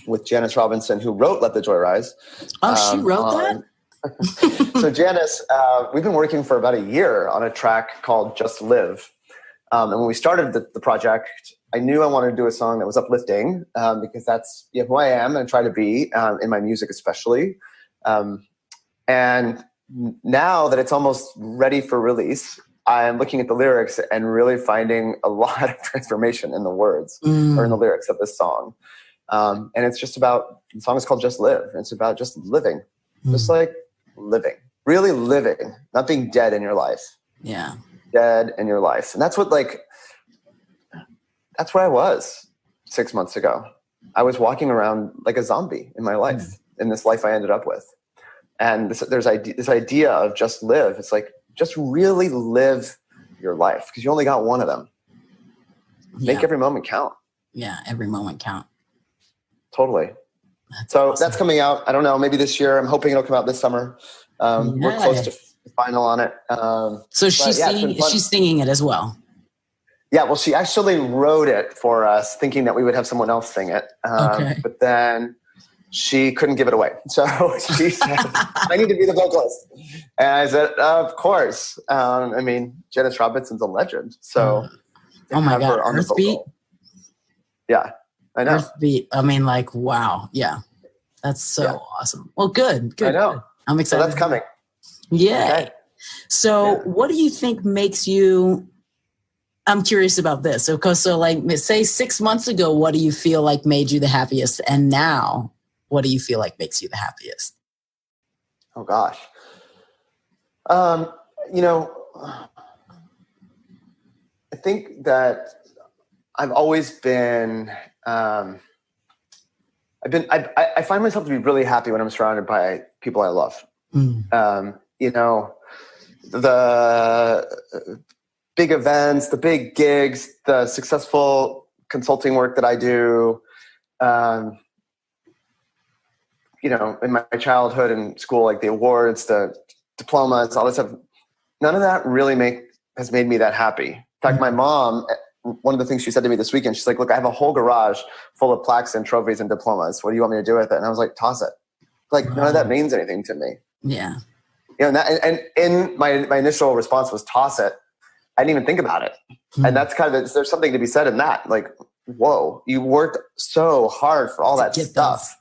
with Janice Robinson, who wrote Let the Joy Rise. Oh, she wrote that? So Janice, we've been working for about a year on a track called Just Live. And when we started the project, I knew I wanted to do a song that was uplifting because that's who I am and try to be in my music especially. And now that it's almost ready for release, I'm looking at the lyrics and really finding a lot of transformation in the words or in the lyrics of this song. And it's just about, the song is called Just Live. And it's about just living, just like living, really living, not being dead in your life. Yeah. Dead in your life. And that's that's where I was 6 months ago. I was walking around like a zombie in my life, in this life I ended up with. And this idea of just live. It's like, just really live your life because you only got one of them. Make every moment count. Yeah, every moment count. Totally. That's awesome. That's coming out. I don't know, maybe this year. I'm hoping it'll come out this summer. We're close to final on it. So she's singing it as well. Yeah, well, she actually wrote it for us, thinking that we would have someone else sing it. But then she couldn't give it away. So she said, I need to be the vocalist. And I said, of course. I mean, Janice Robinson's a legend. So oh my God, Earthbeat? Yeah. I know. Earthbeat. I mean, like, wow. Yeah. That's so awesome. Well, good. I know. Good. I'm excited. So that's coming. Yeah. Okay. So what do you think makes you, I'm curious about this. So like, say 6 months ago, what do you feel like made you the happiest? And now, what do you feel like makes you the happiest? Oh, gosh. You know, I think that I've always been, I find myself to be really happy when I'm surrounded by people I love. You know, the big events, the big gigs, the successful consulting work that I do, you know, in my childhood and school, like the awards, the diplomas, all this stuff, none of that really has made me that happy. In fact, my mom, one of the things she said to me this weekend, she's like, look, I have a whole garage full of plaques and trophies and diplomas. What do you want me to do with it? And I was like, toss it. Like, none of that means anything to me. Yeah. You know, and in my initial response was toss it. I didn't even think about it. And that's kind of, there's something to be said in that. Like, whoa, you worked so hard for all that stuff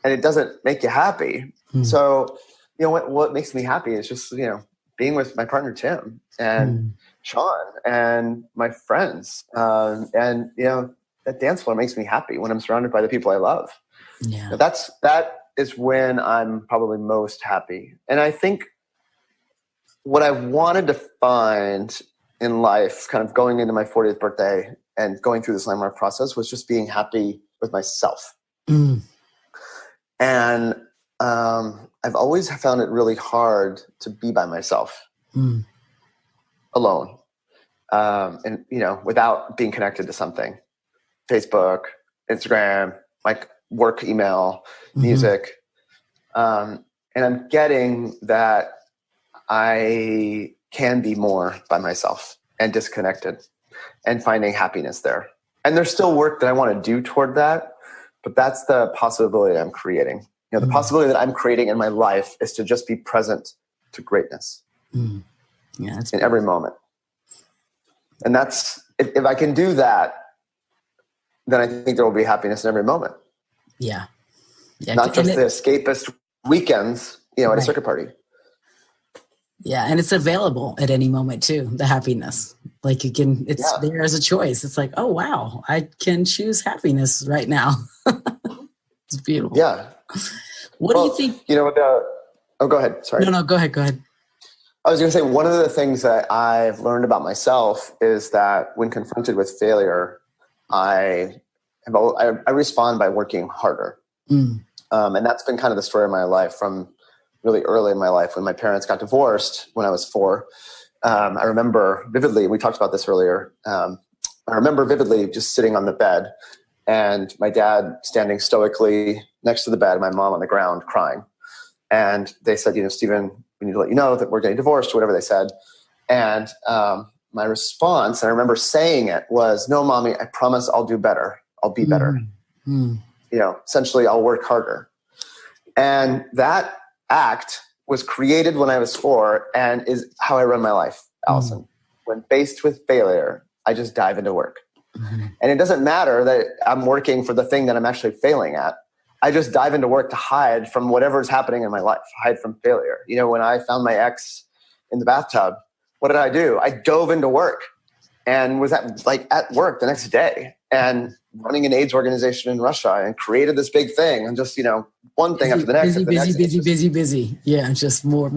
and it doesn't make you happy. So, you know, what makes me happy is just, you know, being with my partner, Tim, and Sean and my friends. And, you know, that dance floor makes me happy when I'm surrounded by the people I love. Yeah. Now, that is when I'm probably most happy. And I think what I wanted to find in life, kind of going into my 40th birthday and going through this landmark process, was just being happy with myself. And I've always found it really hard to be by myself alone. And, you know, without being connected to something, Facebook, Instagram, like work email, music. And I'm getting that I can be more by myself and disconnected and finding happiness there. And there's still work that I want to do toward that, but that's the possibility I'm creating. You know, the possibility that I'm creating in my life is to just be present to greatness in every moment. And that's, if I can do that, then I think there will be happiness in every moment. Yeah. Not just the escapist weekends, you know, at a circuit party. Yeah. And it's available at any moment too, the happiness. Like you can, it's there as a choice. It's like, oh, wow, I can choose happiness right now. It's beautiful. Yeah. What do you think? You know, go ahead. Sorry. No, go ahead. I was going to say, one of the things that I've learned about myself is that when confronted with failure, I respond by working harder. And that's been kind of the story of my life from really early in my life. When my parents got divorced when I was 4, I remember vividly, we talked about this earlier, I remember vividly just sitting on the bed and my dad standing stoically next to the bed, my mom on the ground crying. And they said, you know, Stephen, we need to let you know that we're getting divorced, or whatever they said. And my response, and I remember saying it, was, no, mommy, I promise I'll do better. I'll be better. You know, essentially I'll work harder. And that act was created when I was 4 and is how I run my life, Alyson. When faced with failure, I just dive into work. And it doesn't matter that I'm working for the thing that I'm actually failing at. I just dive into work to hide from whatever is happening in my life, hide from failure. You know, when I found my ex in the bathtub, what did I do? I dove into work and was at work the next day and running an AIDS organization in Russia and created this big thing and just, you know, one thing after the next. Busy. Yeah, just more.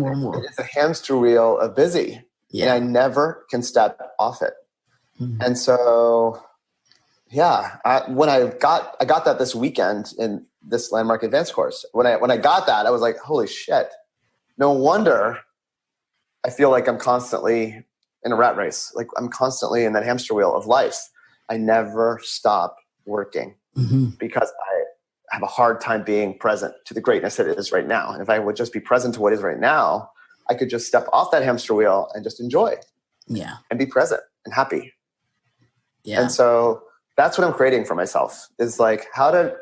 It's a hamster wheel of busy. Yeah. And I never can step off it. And so, yeah, when I got that this weekend in this landmark advanced course, when I got that, I was like, holy shit, no wonder I feel like I'm constantly in a rat race. Like I'm constantly in that hamster wheel of life. I never stop working because I have a hard time being present to the greatness that it is right now. And if I would just be present to what is right now, I could just step off that hamster wheel and just enjoy and be present and happy. Yeah. And so that's what I'm creating for myself, is like how to,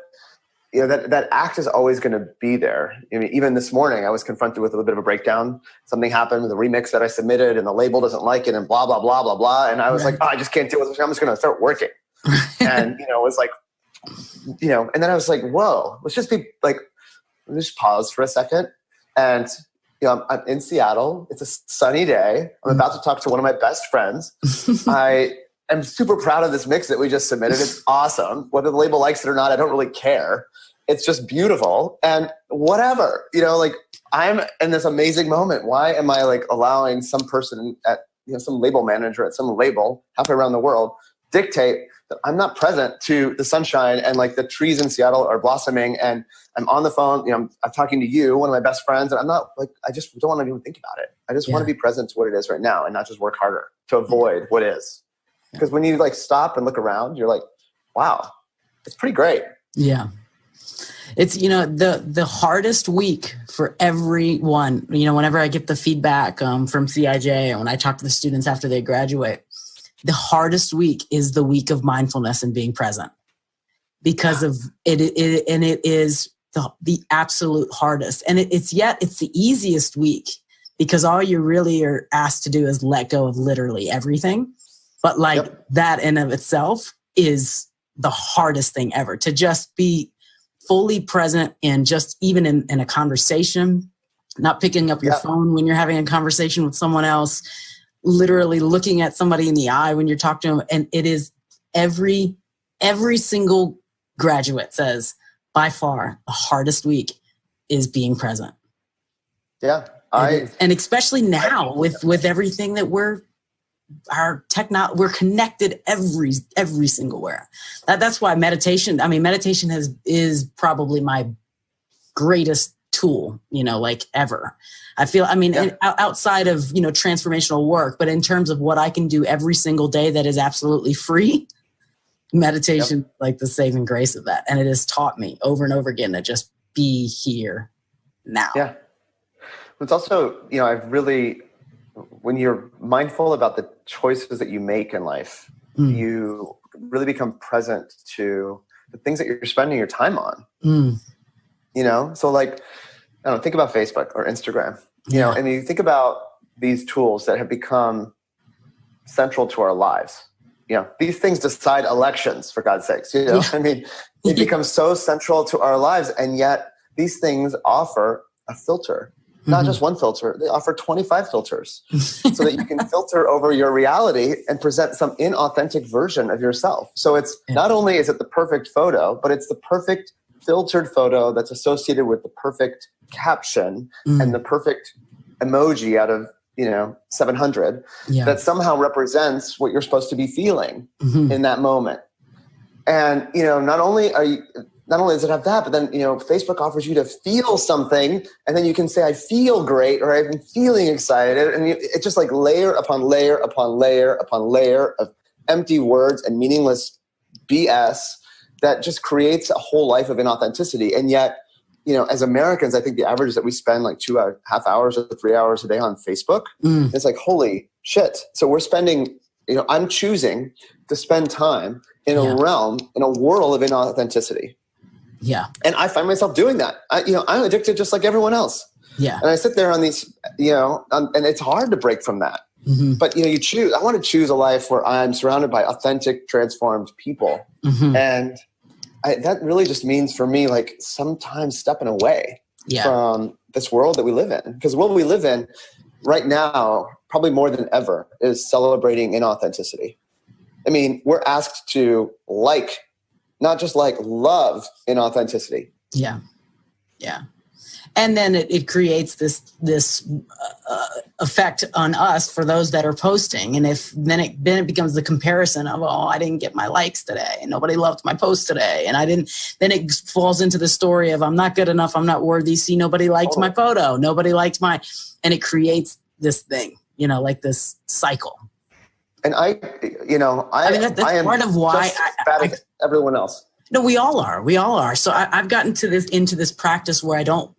you know, that act is always going to be there. I mean, even this morning I was confronted with a little bit of a breakdown. Something happened with a remix that I submitted and the label doesn't like it and blah, blah, blah, blah, blah. And I was like, oh, I just can't deal with this. I'm just going to start working. And, you know, it was like and then I was like, whoa, let's just pause for a second. And, I'm in Seattle. It's a sunny day. I'm about to talk to one of my best friends. I am super proud of this mix that we just submitted. It's awesome. Whether the label likes it or not, I don't really care. It's just beautiful. And whatever, I'm in this amazing moment. Why am I allowing some person at, some label manager at some label halfway around the world dictate that I'm not present to the sunshine and the trees in Seattle are blossoming and I'm on the phone, I'm talking to you, one of my best friends, and I'm not I just don't want to even think about it. I just want to be present to what it is right now and not just work harder to avoid what is. Because when you stop and look around, you're like, wow, it's pretty great. Yeah. It's, the hardest week for everyone, whenever I get the feedback from CIJ and when I talk to the students after they graduate, the hardest week is the week of mindfulness and being present because of it. And it is the absolute hardest. And it's the easiest week because all you really are asked to do is let go of literally everything. But that in of itself is the hardest thing ever, to just be fully present in just even in a conversation, not picking up your phone when you're having a conversation with someone else, literally looking at somebody in the eye when you're talking to them. And it is every single graduate says, by far, the hardest week is being present. Yeah. And especially now with everything that we're connected every single where. That's why meditation is probably my greatest tool, ever. I feel, outside of, transformational work, but in terms of what I can do every single day that is absolutely free, meditation, the saving grace of that. And it has taught me over and over again to just be here now. Yeah. It's also, when you're mindful about the choices that you make in life, you really become present to the things that you're spending your time on. So think about Facebook or Instagram, and you think about these tools that have become central to our lives. These things decide elections, for God's sakes. They become so central to our lives, and yet these things offer a filter. Not just one filter, they offer 25 filters so that you can filter over your reality and present some inauthentic version of yourself. So it's not only is it the perfect photo, but it's the perfect filtered photo that's associated with the perfect caption and the perfect emoji out of 700 that somehow represents what you're supposed to be feeling in that moment. And not only does it have that, but then Facebook offers you to feel something, and then you can say I feel great or I'm feeling excited, and it's just layer upon layer upon layer upon layer of empty words and meaningless BS that just creates a whole life of inauthenticity. And yet, as Americans, I think the average is that we spend 2.5 hours or 3 hours a day on Facebook. It's holy shit. So we're spending, I'm choosing to spend time in a realm, in a world of inauthenticity. Yeah. And I find myself doing that. I'm addicted just like everyone else. Yeah. And I sit there on these, and it's hard to break from that. But, you choose, I want to choose a life where I'm surrounded by authentic, transformed people. And that really just means for me, sometimes stepping away from this world that we live in. Because the world we live in right now, probably more than ever, is celebrating inauthenticity. We're asked to not just love inauthenticity. Yeah. Yeah. And then it creates this effect on us for those that are posting. And then it becomes the comparison of, I didn't get my likes today and nobody loved my post today. And then it falls into the story of I'm not good enough. I'm not worthy. See, nobody liked my photo. Nobody liked and it creates this thing, this cycle. And that's I part of why bad as everyone else. No, we all are. So I've gotten into this practice where I don't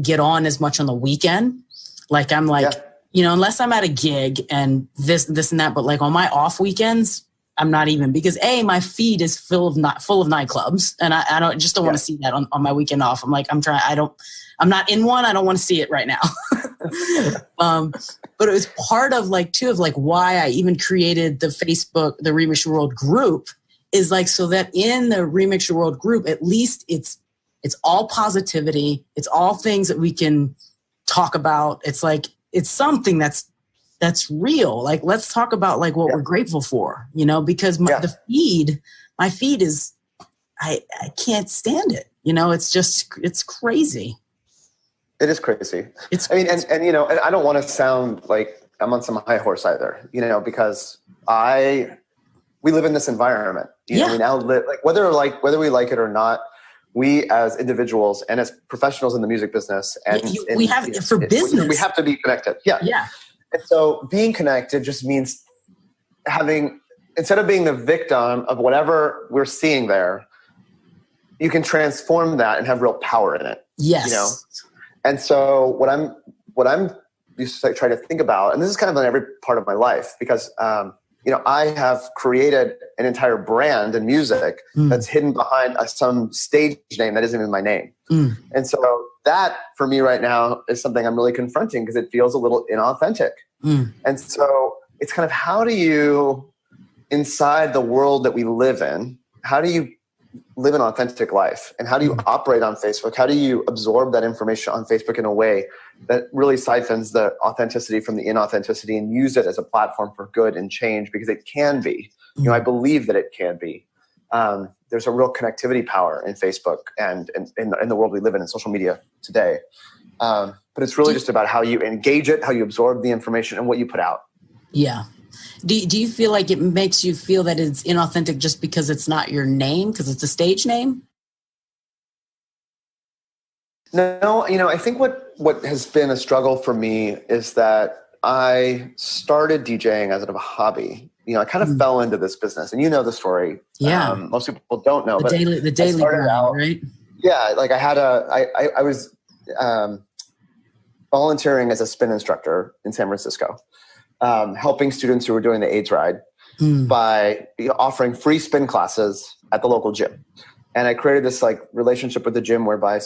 get on as much on the weekend. Unless I'm at a gig and this and that, but on my off weekends, I'm not even, because my feed is full of nightclubs, and I don't want to see that on my weekend off. I'm I'm not in one. I don't want to see it right now. But it was part of why I even created the Facebook, the Remish World group, is like, so that in the Remix Your World group, at least it's all positivity. It's all things that we can talk about. It's like, it's something that's real. Like, let's talk about like what we're grateful for, you know, because my feed is, I can't stand it. You know, it's crazy. It is crazy. I mean, and you know, and I don't want to sound like I'm on some high horse either, you know, because we live in this environment. You know, we now live whether we like it or not. We as individuals and as professionals in the music business, and we have for business, we have to be connected. Yeah. And so being connected just means instead of being the victim of whatever we're seeing there, you can transform that and have real power in it. Yes. You know? And so what I'm used to try to think about, and this is kind of on every part of my life, because you know, I have created an entire brand in music that's hidden behind some stage name that isn't even my name. And so that for me right now is something I'm really confronting because it feels a little inauthentic. And so it's kind of, how do you, inside the world that we live in, how do you live an authentic life? And how do you operate on Facebook? How do you absorb that information on Facebook in a way that really siphons the authenticity from the inauthenticity and use it as a platform for good and change? Because it can be. You know, I believe that it can be. There's a real connectivity power in Facebook and in the world we live in social media today. But it's really just about how you engage it, how you absorb the information, and what you put out. Yeah. Do you feel like it makes you feel that it's inauthentic just because it's not your name, because it's a stage name? No, you know, I think what has been a struggle for me is that I started DJing as a hobby. You know, I kind of fell into this business, and you know the story. Yeah, most people don't know. The daily grind, right? Yeah, like I was volunteering as a spin instructor in San Francisco. Helping students who were doing the AIDS ride by offering free spin classes at the local gym. And I created this like relationship with the gym whereby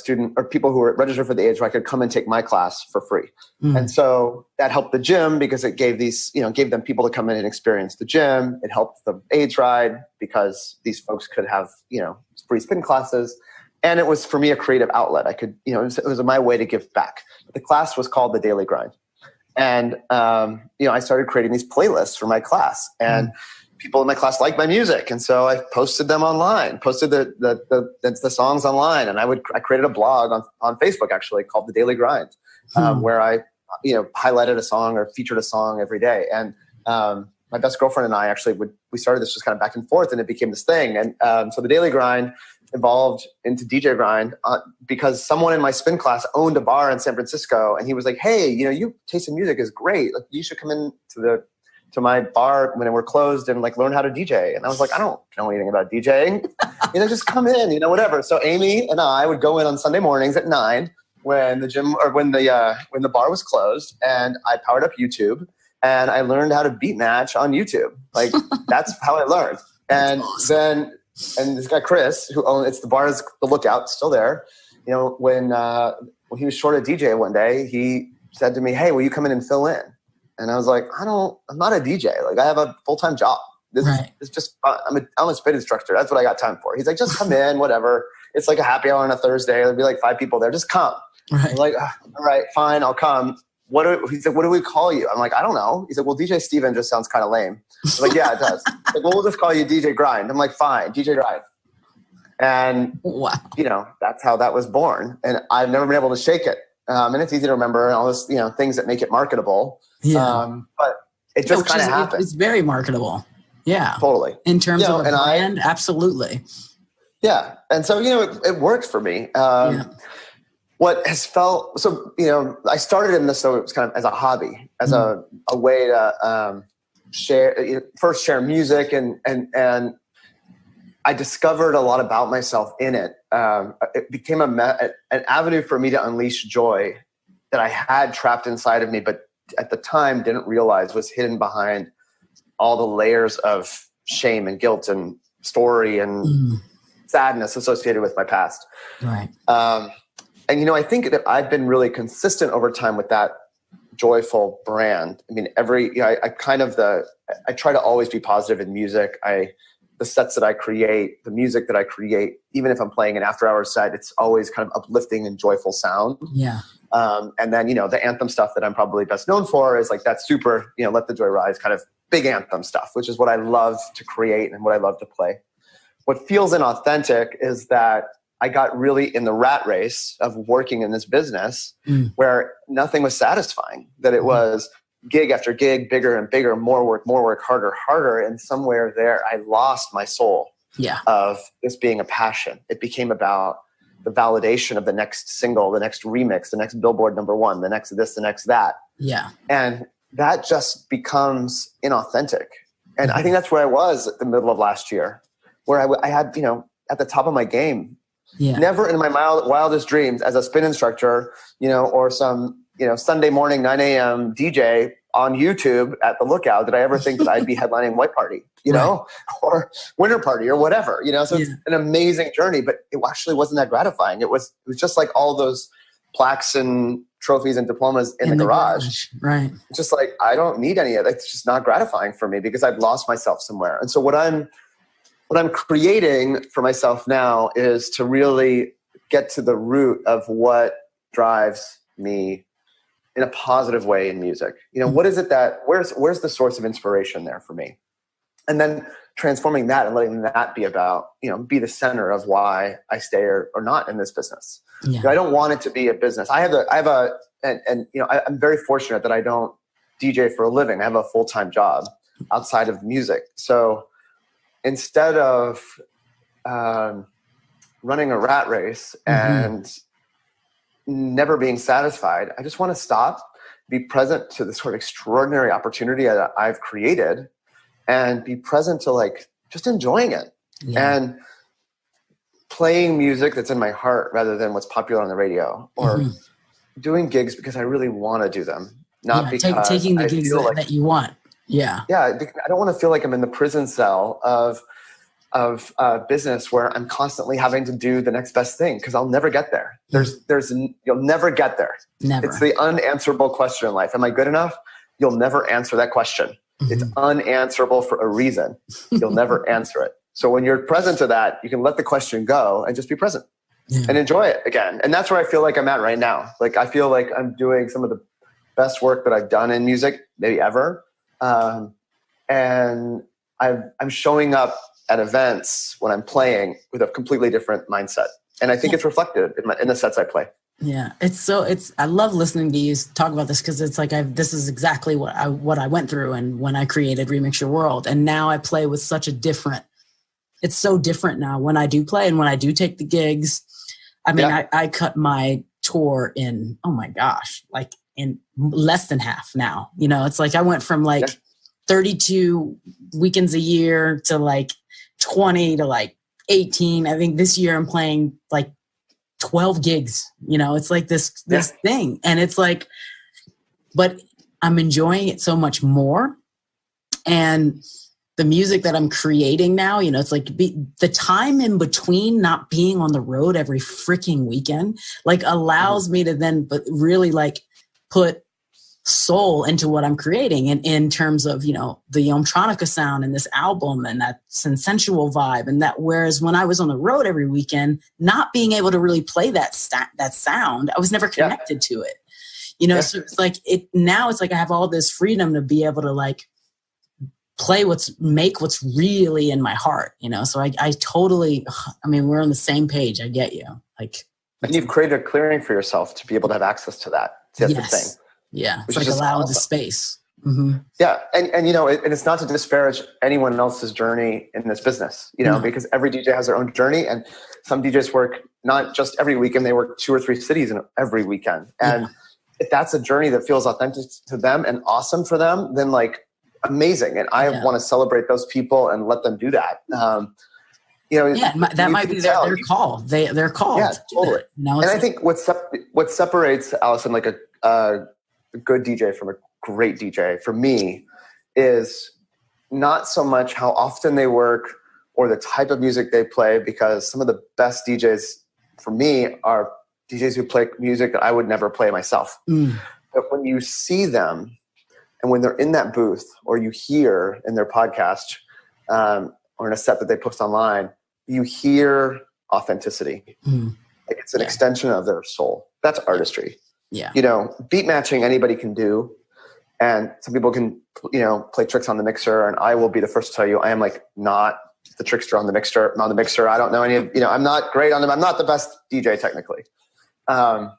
people who were registered for the AIDS ride could come and take my class for free. And so that helped the gym because it gave them people to come in and experience the gym. It helped the AIDS ride because these folks could have, you know, free spin classes. And it was for me a creative outlet. I could, you know, it was my way to give back. The class was called The Daily Grind. And, you know, I started creating these playlists for my class, and people in my class liked my music. And so I posted them online, posted the songs online. And I created a blog on Facebook actually called The Daily Grind, where I, you know, highlighted a song or featured a song every day. And, my best girlfriend and I actually we started this just kind of back and forth, and it became this thing. And, so The Daily Grind evolved into DJ Grind because someone in my spin class owned a bar in San Francisco, and he was like, "Hey, you know, your taste in music is great. Like, you should come in to my bar when we're closed and like learn how to DJ." And I was like, "I don't know anything about DJing. You know, just come in, you know, whatever." So Amy and I would go in on Sunday mornings at 9 when the bar was closed, and I powered up YouTube and I learned how to beat match on YouTube. Like, that's how I learned. And awesome. And this guy Chris, who owns the bar, is the Lookout, still there. You know, when he was short a DJ one day, he said to me, "Hey, will you come in and fill in?" And I was like, I'm not a DJ. Like, I have a full-time job. This is just fun. I'm a spin instructor. That's what I got time for. He's like, "Just come in, whatever. It's like a happy hour on a Thursday. There'll be like 5 people there. Just come." Right. I'm like, "All right, fine, I'll come." He's like, "What do we call you?" I'm like, "I don't know." He's like, "Well, DJ Stephen just sounds kind of lame." I'm like, "Yeah, it does." He's like, "Well, we'll just call you DJ Grind." I'm like, "Fine, DJ Grind." And, you know, that's how that was born. And I've never been able to shake it. And it's easy to remember and all this, you know, things that make it marketable. Yeah. But it just kind of happened. It's very marketable. Yeah. Totally. In terms of a brand, absolutely. Yeah. And so, you know, it worked for me. What has felt, so, you know, I started in this, so it was kind of as a hobby, as a way to share music, and I discovered a lot about myself in it. It became an avenue for me to unleash joy that I had trapped inside of me, but at the time didn't realize was hidden behind all the layers of shame and guilt and story and sadness associated with my past. Right. And, you know, I think that I've been really consistent over time with that joyful brand. I mean, I try to always be positive in music. I the sets that I create, the music that I create, even if I'm playing an after hours set, it's always kind of uplifting and joyful sound. Yeah. And then, the anthem stuff that I'm probably best known for is like that super, Let the Joy Rise kind of big anthem stuff, which is what I love to create and what I love to play. What feels inauthentic is that I got really in the rat race of working in this business where nothing was satisfying, that it was gig after gig, bigger and bigger, more work, harder. And somewhere there, I lost my soul of this being a passion. It became about the validation of the next single, the next remix, the next Billboard #1, the next this, the next that. Yeah. And that just becomes inauthentic. And I think that's where I was at the middle of last year, where I had, at the top of my game. Yeah. Never in my wildest dreams as a spin instructor, or some, Sunday morning, 9 a.m. DJ on YouTube at the Lookout did I ever think that I'd be headlining White Party, or Winter Party or whatever, So it's an amazing journey, but it actually wasn't that gratifying. It was just like all those plaques and trophies and diplomas in the garage. Right. It's just like, I don't need any of it. It's just not gratifying for me because I've lost myself somewhere. And so what I'm creating for myself now is to really get to the root of what drives me in a positive way in music. What is it where's the source of inspiration there for me? And then transforming that and letting that be about, be the center of why I stay or not in this business. Yeah. I don't want it to be a business. I'm very fortunate that I don't DJ for a living. I have a full-time job outside of music. So instead of running a rat race and never being satisfied, I just want to stop, be present to the sort of extraordinary opportunity that I've created, and be present to just enjoying it and playing music that's in my heart rather than what's popular on the radio, or doing gigs because I really want to do them, not because taking the gigs that you want. Yeah. Yeah. I don't want to feel like I'm in the prison cell of business where I'm constantly having to do the next best thing, because I'll never get there. You'll never get there. Never. It's the unanswerable question in life. Am I good enough? You'll never answer that question. It's unanswerable for a reason. You'll never answer it. So when you're present to that, you can let the question go and just be present and enjoy it again. And that's where I feel like I'm at right now. I feel like I'm doing some of the best work that I've done in music, maybe ever. And I'm showing up at events when I'm playing with a completely different mindset. And I think it's reflected in the sets I play. Yeah. I love listening to you talk about this, because it's like, this is exactly what I went through. And when I created Remix Your World, and now I play with it's so different now when I do play and when I do take the gigs. I mean, I cut my tour in, oh my gosh, in less than half now. It's like I went from 32 weekends a year to 20 to 18. I think this year I'm playing 12 gigs. It's like this thing. And it's but I'm enjoying it so much more. And the music that I'm creating now, it's the time in between not being on the road every freaking weekend, allows me to then really put soul into what I'm creating, and in terms of, the Omtronica sound and this album and that sensual vibe, and that, whereas when I was on the road every weekend, not being able to really play that sound, I was never connected to it, so it's now it's I have all this freedom to be able to play what's really in my heart, so I totally, we're on the same page. I get you. And you've created a clearing for yourself to be able to have access to that. See, that's the thing. Yeah. It's allowing the space. Mm-hmm. Yeah. And it's not to disparage anyone else's journey in this business, because every DJ has their own journey, and some DJs work not just every weekend, they work 2 or 3 cities every weekend. And if that's a journey that feels authentic to them and awesome for them, then amazing. And I want to celebrate those people and let them do that. That might be their call. They're called. Yeah, totally. And I think what separates Alyson, a good DJ from a great DJ for me, is not so much how often they work or the type of music they play, because some of the best DJs for me are DJs who play music that I would never play myself. But when you see them and when they're in that booth, or you hear in their podcast, or in a set that they post online, you hear authenticity. Like it's an extension of their soul. That's artistry. Yeah. You know, beat matching anybody can do. And some people can, you know, play tricks on the mixer. And I will be the first to tell you, I am like not the trickster on the mixer. I don't know any of, you know, I'm not great on them. I'm not the best DJ technically. But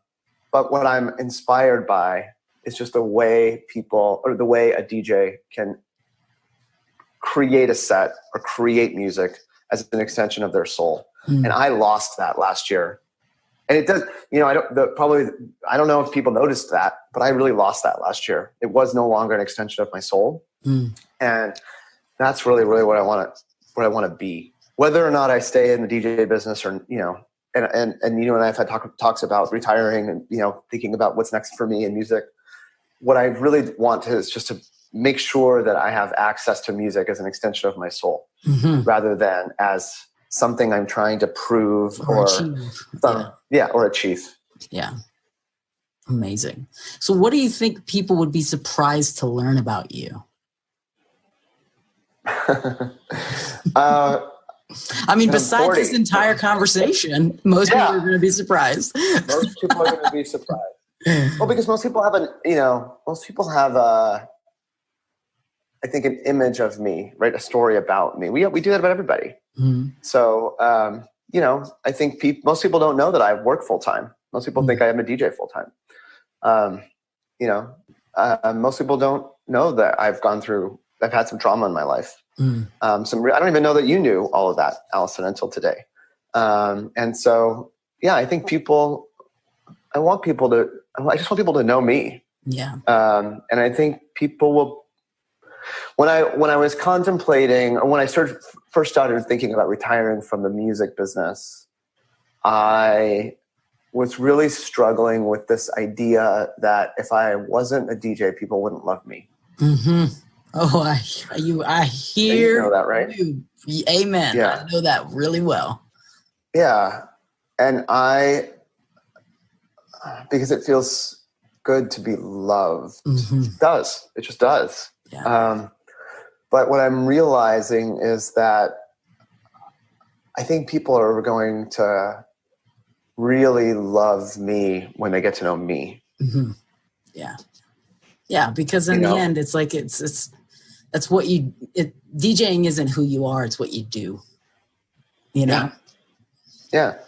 what I'm inspired by is just the way people, or the way a DJ can create a set or create music as an extension of their soul. And I lost that last year. And it does, you know, I don't know if people noticed that, but I really lost that last year. It was no longer an extension of my soul. And that's really, really what I want to be. Whether or not I stay in the DJ business or, you know, and you and I have had talks about retiring and, you know, thinking about what's next for me in music. What I really want to is just to make sure that I have access to music as an extension of my soul, rather than as something I'm trying to prove or achieve. Or achieve. Yeah. Amazing. So what do you think people would be surprised to learn about you? I mean, besides this entire conversation, most people are going to be surprised. Most people are going to be surprised. Well, because most people have I think an image of me, right? A story about me. We do that about everybody. So, you know, I think most people don't know that I work full time. Most people think I am a DJ full time. You know, most people don't know that I've had some trauma in my life. I don't even know that you knew all of that, Alyson, until today. And so, yeah, I think I just want people to know me. Yeah. And I think people will, when I was contemplating, or when I first started thinking about retiring from the music business, I was really struggling with this idea that if I wasn't a DJ, people wouldn't love me. Oh, I hear you know that, right? you. Amen. Yeah. I know that really well. Yeah. And because it feels good to be loved. It does. It just does. Yeah. But what I'm realizing is that I think people are going to really love me when they get to know me. Yeah. Yeah. Because in the end, it's like, that's what DJing isn't who you are. It's what you do, you know? Yeah.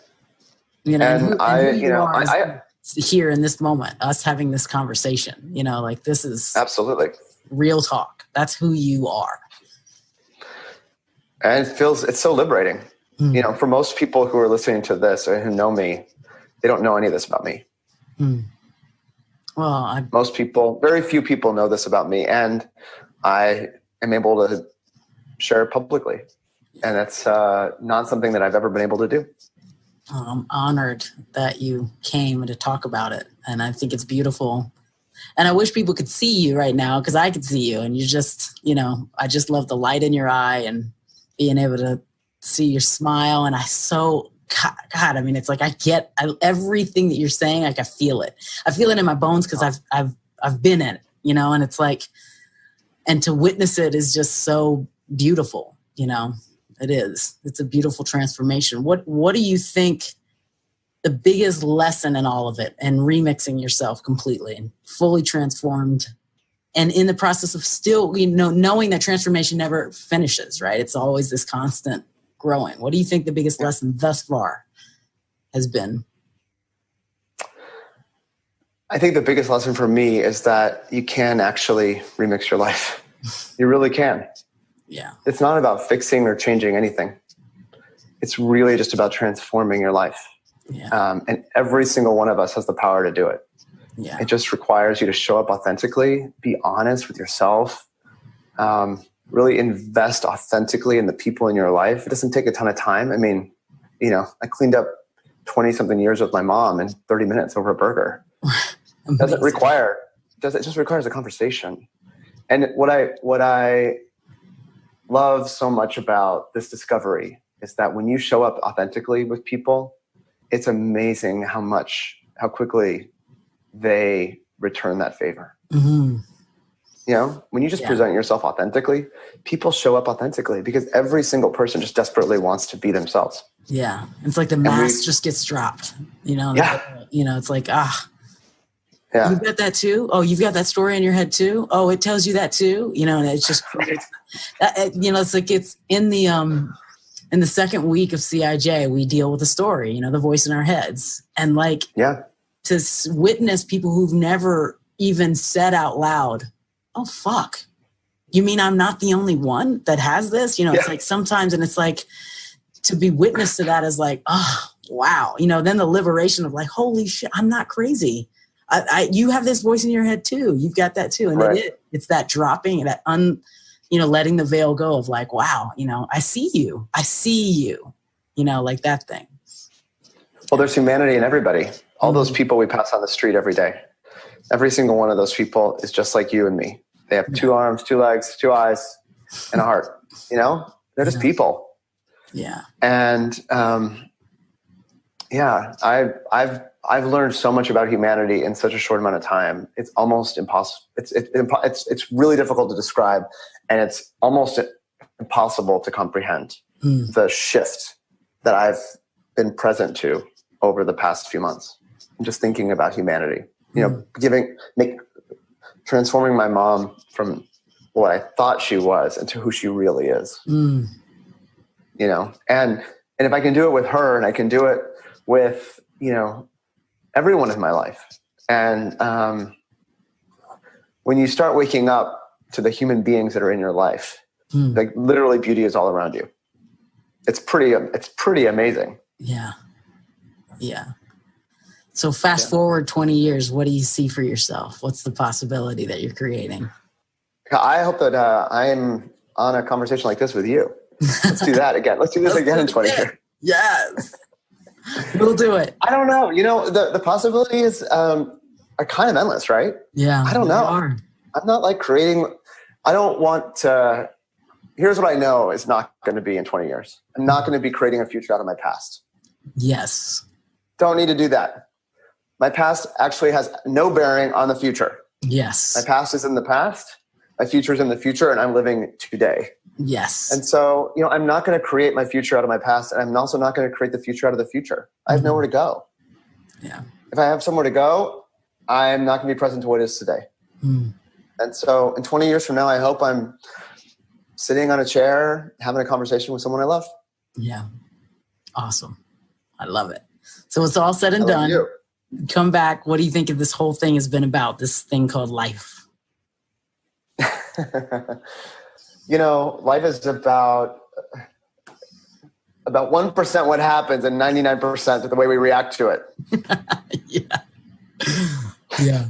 You know, and who you are here in this moment, us having this conversation, you know, like this is absolutely real talk. That's who you are. And it's so liberating. You know, for most people who are listening to this or who know me, they don't know any of this about me. Well, very few people know this about me, and I am able to share it publicly. And that's not something that I've ever been able to do. I'm honored that you came to talk about it. And I think it's beautiful. And I wish people could see you right now, because I could see you. And you just, you know, I just love the light in your eye and being able to see your smile. And God, I mean, it's like everything that you're saying, like I feel it. I feel it in my bones because I've been in it, you know, and it's like, and to witness it is just so beautiful, you know. It is. It's a beautiful transformation. What do you think the biggest lesson in all of it, and remixing yourself completely and fully transformed, and in the process of still, you know, knowing that transformation never finishes, right? It's always this constant growing. What do you think the biggest lesson thus far has been? I think the biggest lesson for me is that you can actually remix your life. You really can. Yeah. It's not about fixing or changing anything. It's really just about transforming your life. Yeah. And every single one of us has the power to do it. Yeah. It just requires you to show up authentically, be honest with yourself, really invest authentically in the people in your life. It doesn't take a ton of time. I mean, you know, I cleaned up 20-something years with my mom in 30 minutes over a burger. It just requires a conversation. And what I love so much about this discovery is that when you show up authentically with people, it's amazing how quickly they return that favor. You know, when you just present yourself authentically, people show up authentically because every single person just desperately wants to be themselves. Yeah. It's like the mask just gets dropped, you know? You know, it's like, you've got that too? Oh, you've got that story in your head too? Oh, it tells you that too? You know, and it's just, you know, it's like it's in the second week of CIJ, we deal with the story, you know, the voice in our heads. And like, to witness people who've never even said out loud, oh, fuck. You mean I'm not the only one that has this? You know, it's like sometimes, and it's like to be witness to that is like, oh, wow. You know, then the liberation of like, holy shit, I'm not crazy. You have this voice in your head too. You've got that too. And it's that dropping, that you know, letting the veil go of like, wow, you know, I see you, you know, like that thing. Well, there's humanity in everybody. All those people we pass on the street every day. Every single one of those people is just like you and me. They have 2 arms, 2 legs, 2 eyes, and a heart. You know, they're just people. Yeah. And I've learned so much about humanity in such a short amount of time. It's almost impossible. It's really difficult to describe, and it's almost impossible to comprehend the shift that I've been present to over the past few months. I'm just thinking about humanity. You know, transforming my mom from what I thought she was into who she really is. You know, and if I can do it with her, and I can do it with, you know, everyone in my life. And when you start waking up to the human beings that are in your life, like literally beauty is all around you. It's pretty amazing. Yeah. Yeah. So fast forward 20 years, what do you see for yourself? What's the possibility that you're creating? I hope that I'm on a conversation like this with you. Let's do that again. Let's do this again in 20 years. Yes. We'll do it. I don't know. You know, the possibilities are kind of endless, right? Yeah. I don't know. I'm not like creating. I don't want to. Here's what I know is not going to be in 20 years. I'm not going to be creating a future out of my past. Yes. Don't need to do that. My past actually has no bearing on the future. Yes. My past is in the past. My future is in the future, and I'm living today. Yes. And so, you know, I'm not going to create my future out of my past, and I'm also not going to create the future out of the future. I have nowhere to go. Yeah. If I have somewhere to go, I'm not going to be present to what is today. And so in 20 years from now, I hope I'm sitting on a chair, having a conversation with someone I love. Yeah. Awesome. I love it. So it's all said and done. You. Come back. What do you think of this whole thing has been about, this thing called life? You know, life is about 1% what happens and 99% the way we react to it. Yeah.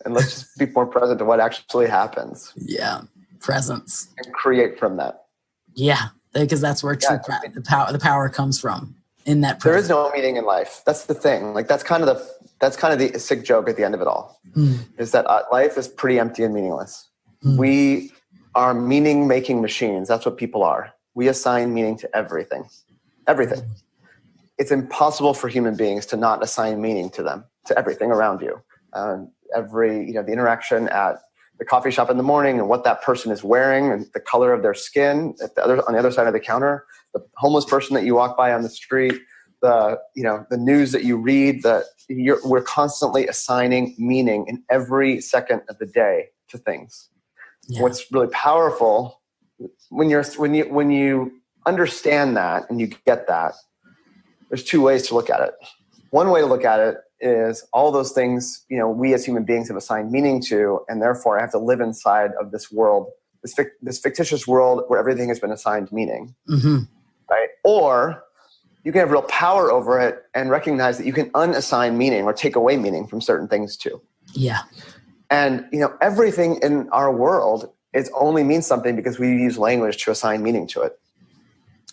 And let's just be more present to what actually happens. Yeah. Presence. And create from that. Yeah. Because that's where the power comes from. In that presence. There is no meaning in life. That's the thing. Like that's kind of the sick joke at the end of it all. Is that life is pretty empty and meaningless. We are meaning-making machines. That's what people are. We assign meaning to everything. Everything. It's impossible for human beings to not assign meaning to them, to everything around you. The interaction at the coffee shop in the morning and what that person is wearing and the color of their skin on the other side of the counter, the homeless person that you walk by on the street, the news that you read, we're constantly assigning meaning in every second of the day to things. Yeah. What's really powerful when you understand that and you get that, there's 2 ways to look at it. One way to look at it is all those things, you know, we as human beings have assigned meaning to, and therefore I have to live inside of this world, this fictitious world where everything has been assigned meaning, right? Or you can have real power over it and recognize that you can unassign meaning or take away meaning from certain things too. Yeah. And, you know, everything in our world only means something because we use language to assign meaning to it.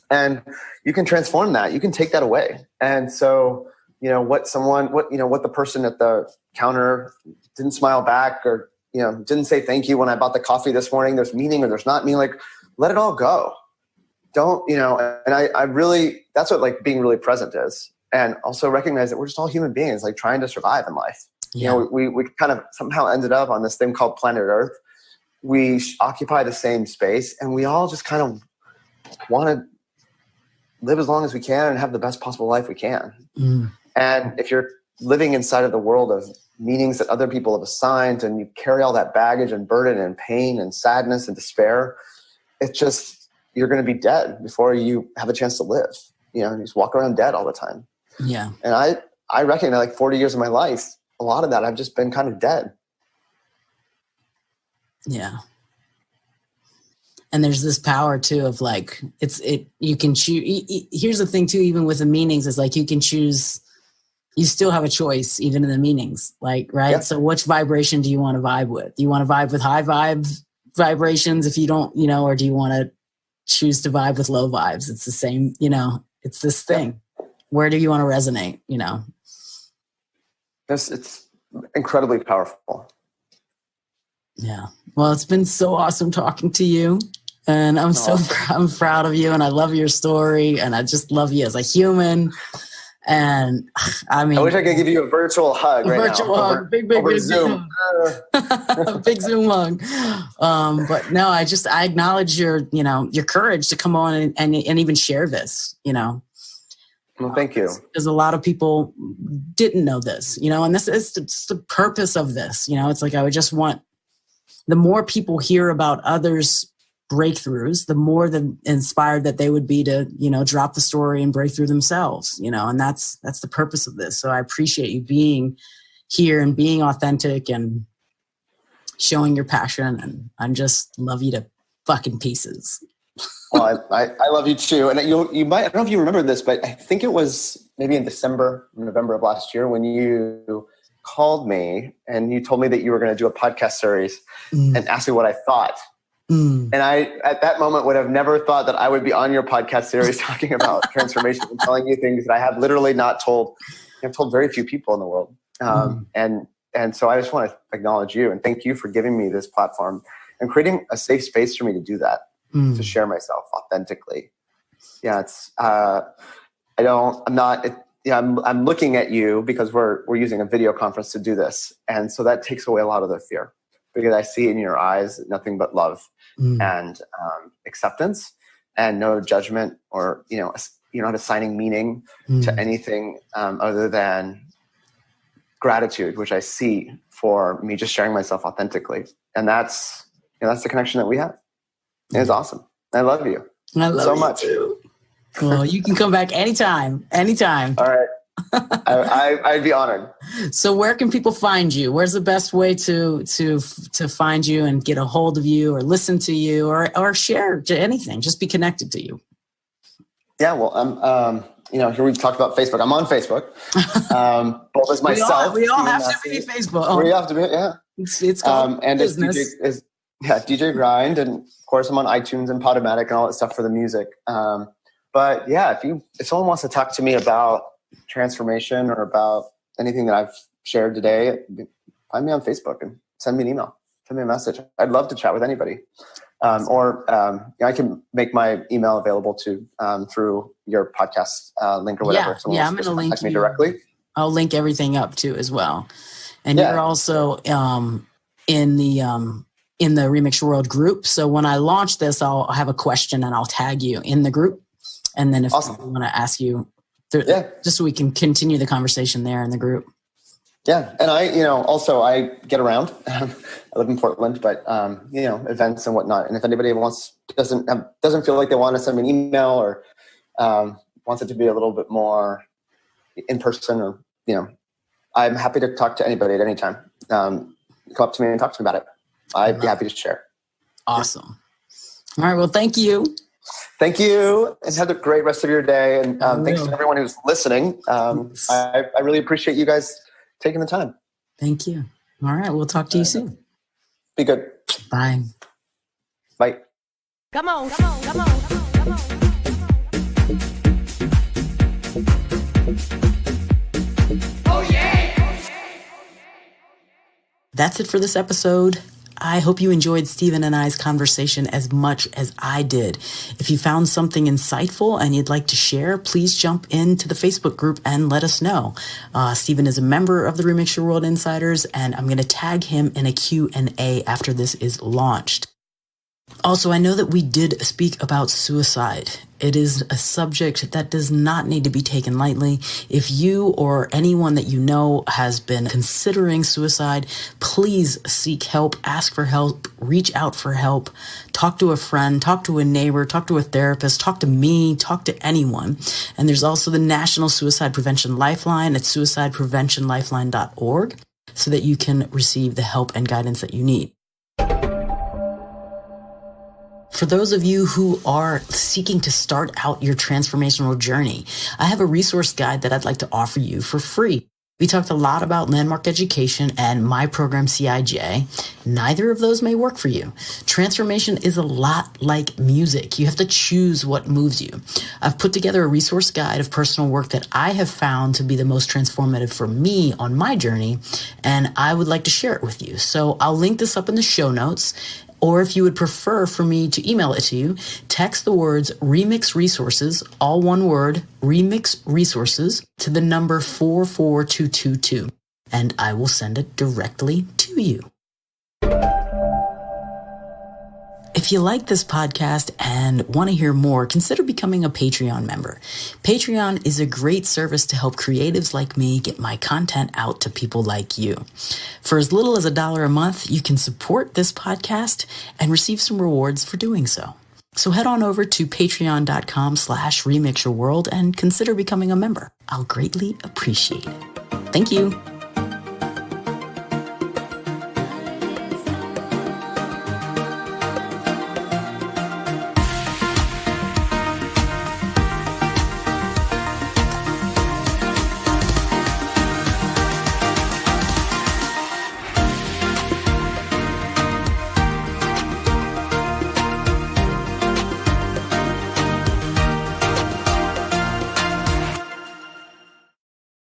And you can transform that. You can take that away. And so, you know, what the person at the counter didn't smile back or, you know, didn't say thank you when I bought the coffee this morning, there's meaning or there's not meaning, like, let it all go. Don't, you know, and I really, that's what like being really present is. And also recognize that we're just all human beings, like trying to survive in life. Yeah. You know, we kind of somehow ended up on this thing called planet Earth we occupy the same space, and we all just kind of want to live as long as we can and have the best possible life we can. And if you're living inside of the world of meanings that other people have assigned, and you carry all that baggage and burden and pain and sadness and despair, it's just, you're going to be dead before you have a chance to live. You just walk around dead all the time. Yeah. And I reckon like 40 years of my life, a lot of that I've just been kind of dead. Yeah. And there's this power too of like, you can choose. Here's the thing too, even with the meanings, is like you can choose, you still have a choice even in the meanings, like, right? Yeah. So which vibration do you want to vibe with? Do you want to vibe with high vibrations if you don't, or do you want to choose to vibe with low vibes? It's the same, it's this thing. Yeah. Where do you want to resonate, It's incredibly powerful. Yeah. Well, it's been so awesome talking to you. And I'm I'm proud of you, and I love your story, and I just love you as a human. And I mean, I wish I could give you a virtual hug right virtual now. Hug, big Zoom. Big Zoom hug. But no, I acknowledge your courage to come on and even share this, Well, thank you. Because a lot of people didn't know this, and this is the purpose of this. It's like I would just want the more people hear about others' breakthroughs, the more inspired that they would be to, drop the story and break through themselves, and that's the purpose of this. So I appreciate you being here and being authentic and showing your passion. And I'm just love you to fucking pieces. Well, I love you too. And you might, I don't know if you remember this, but I think it was maybe in November of last year when you called me and you told me that you were going to do a podcast series and asked me what I thought. And I, at that moment, would have never thought that I would be on your podcast series talking about transformation and telling you things that I have literally not told. I've told very few people in the world. And so I just want to acknowledge you and thank you for giving me this platform and creating a safe space for me to do that, to share myself authentically. Yeah, I'm looking at you because we're using a video conference to do this. And so that takes away a lot of the fear, because I see in your eyes nothing but love and acceptance and no judgment, or, you're not assigning meaning to anything other than gratitude, which I see for me just sharing myself authentically. And that's the connection that we have. It's awesome. I love you. I love so you much. Too. Well, you can come back anytime. All right. I'd be honored. So where can people find you? Where's the best way to find you and get a hold of you or listen to you or share anything? Just be connected to you. Yeah, well, I'm, here we've talked about Facebook. I'm on Facebook, both as myself. We all have to be Facebook. We have to be, yeah. It's called and business. DJ Grind, and of course I'm on iTunes and Podomatic and all that stuff for the music. But yeah, if someone wants to talk to me about transformation or about anything that I've shared today, find me on Facebook and send me an email, send me a message. I'd love to chat with anybody. I can make my email available to through your podcast link or whatever. Yeah, I'm going to link me directly. I'll link everything up too as well. And you're also in the Remix World group. So when I launch this, I'll have a question and I'll tag you in the group. And then if I want to ask you, just so we can continue the conversation there in the group. Yeah. And I get around. I live in Portland, but, events and whatnot. And if anybody doesn't feel like they want to send me an email or wants it to be a little bit more in person, or, I'm happy to talk to anybody at any time. Come up to me and talk to me about it. I'd be happy to share. Awesome. All right. Well, thank you. Thank you, and have a great rest of your day. And thanks to everyone who's listening. I really appreciate you guys taking the time. Thank you. All right. We'll talk to you soon. Be good. Bye. Bye. Come on. That's it for this episode. I hope you enjoyed Stephen and I's conversation as much as I did. If you found something insightful and you'd like to share, please jump into the Facebook group and let us know. Stephen is a member of the Remix Your World Insiders, and I'm going to tag him in a Q&A after this is launched. Also, I know that we did speak about suicide. It is a subject that does not need to be taken lightly. If you or anyone that you know has been considering suicide, please seek help, ask for help, reach out for help, talk to a friend, talk to a neighbor, talk to a therapist, talk to me, talk to anyone. And there's also the National Suicide Prevention Lifeline at suicidepreventionlifeline.org so that you can receive the help and guidance that you need. For those of you who are seeking to start out your transformational journey, I have a resource guide that I'd like to offer you for free. We talked a lot about landmark education and my program CIJ. Neither of those may work for you. Transformation is a lot like music. You have to choose what moves you. I've put together a resource guide of personal work that I have found to be the most transformative for me on my journey, and I would like to share it with you. So I'll link this up in the show notes. Or if you would prefer for me to email it to you, text the words Remix Resources, all one word, Remix Resources, to the number 44222, and I will send it directly to you. If you like this podcast and want to hear more, consider becoming a Patreon member. Patreon is a great service to help creatives like me get my content out to people like you. For as little as $1 a month, you can support this podcast and receive some rewards for doing so. So head on over to patreon.com/remixyourworld and consider becoming a member. I'll greatly appreciate it. Thank you.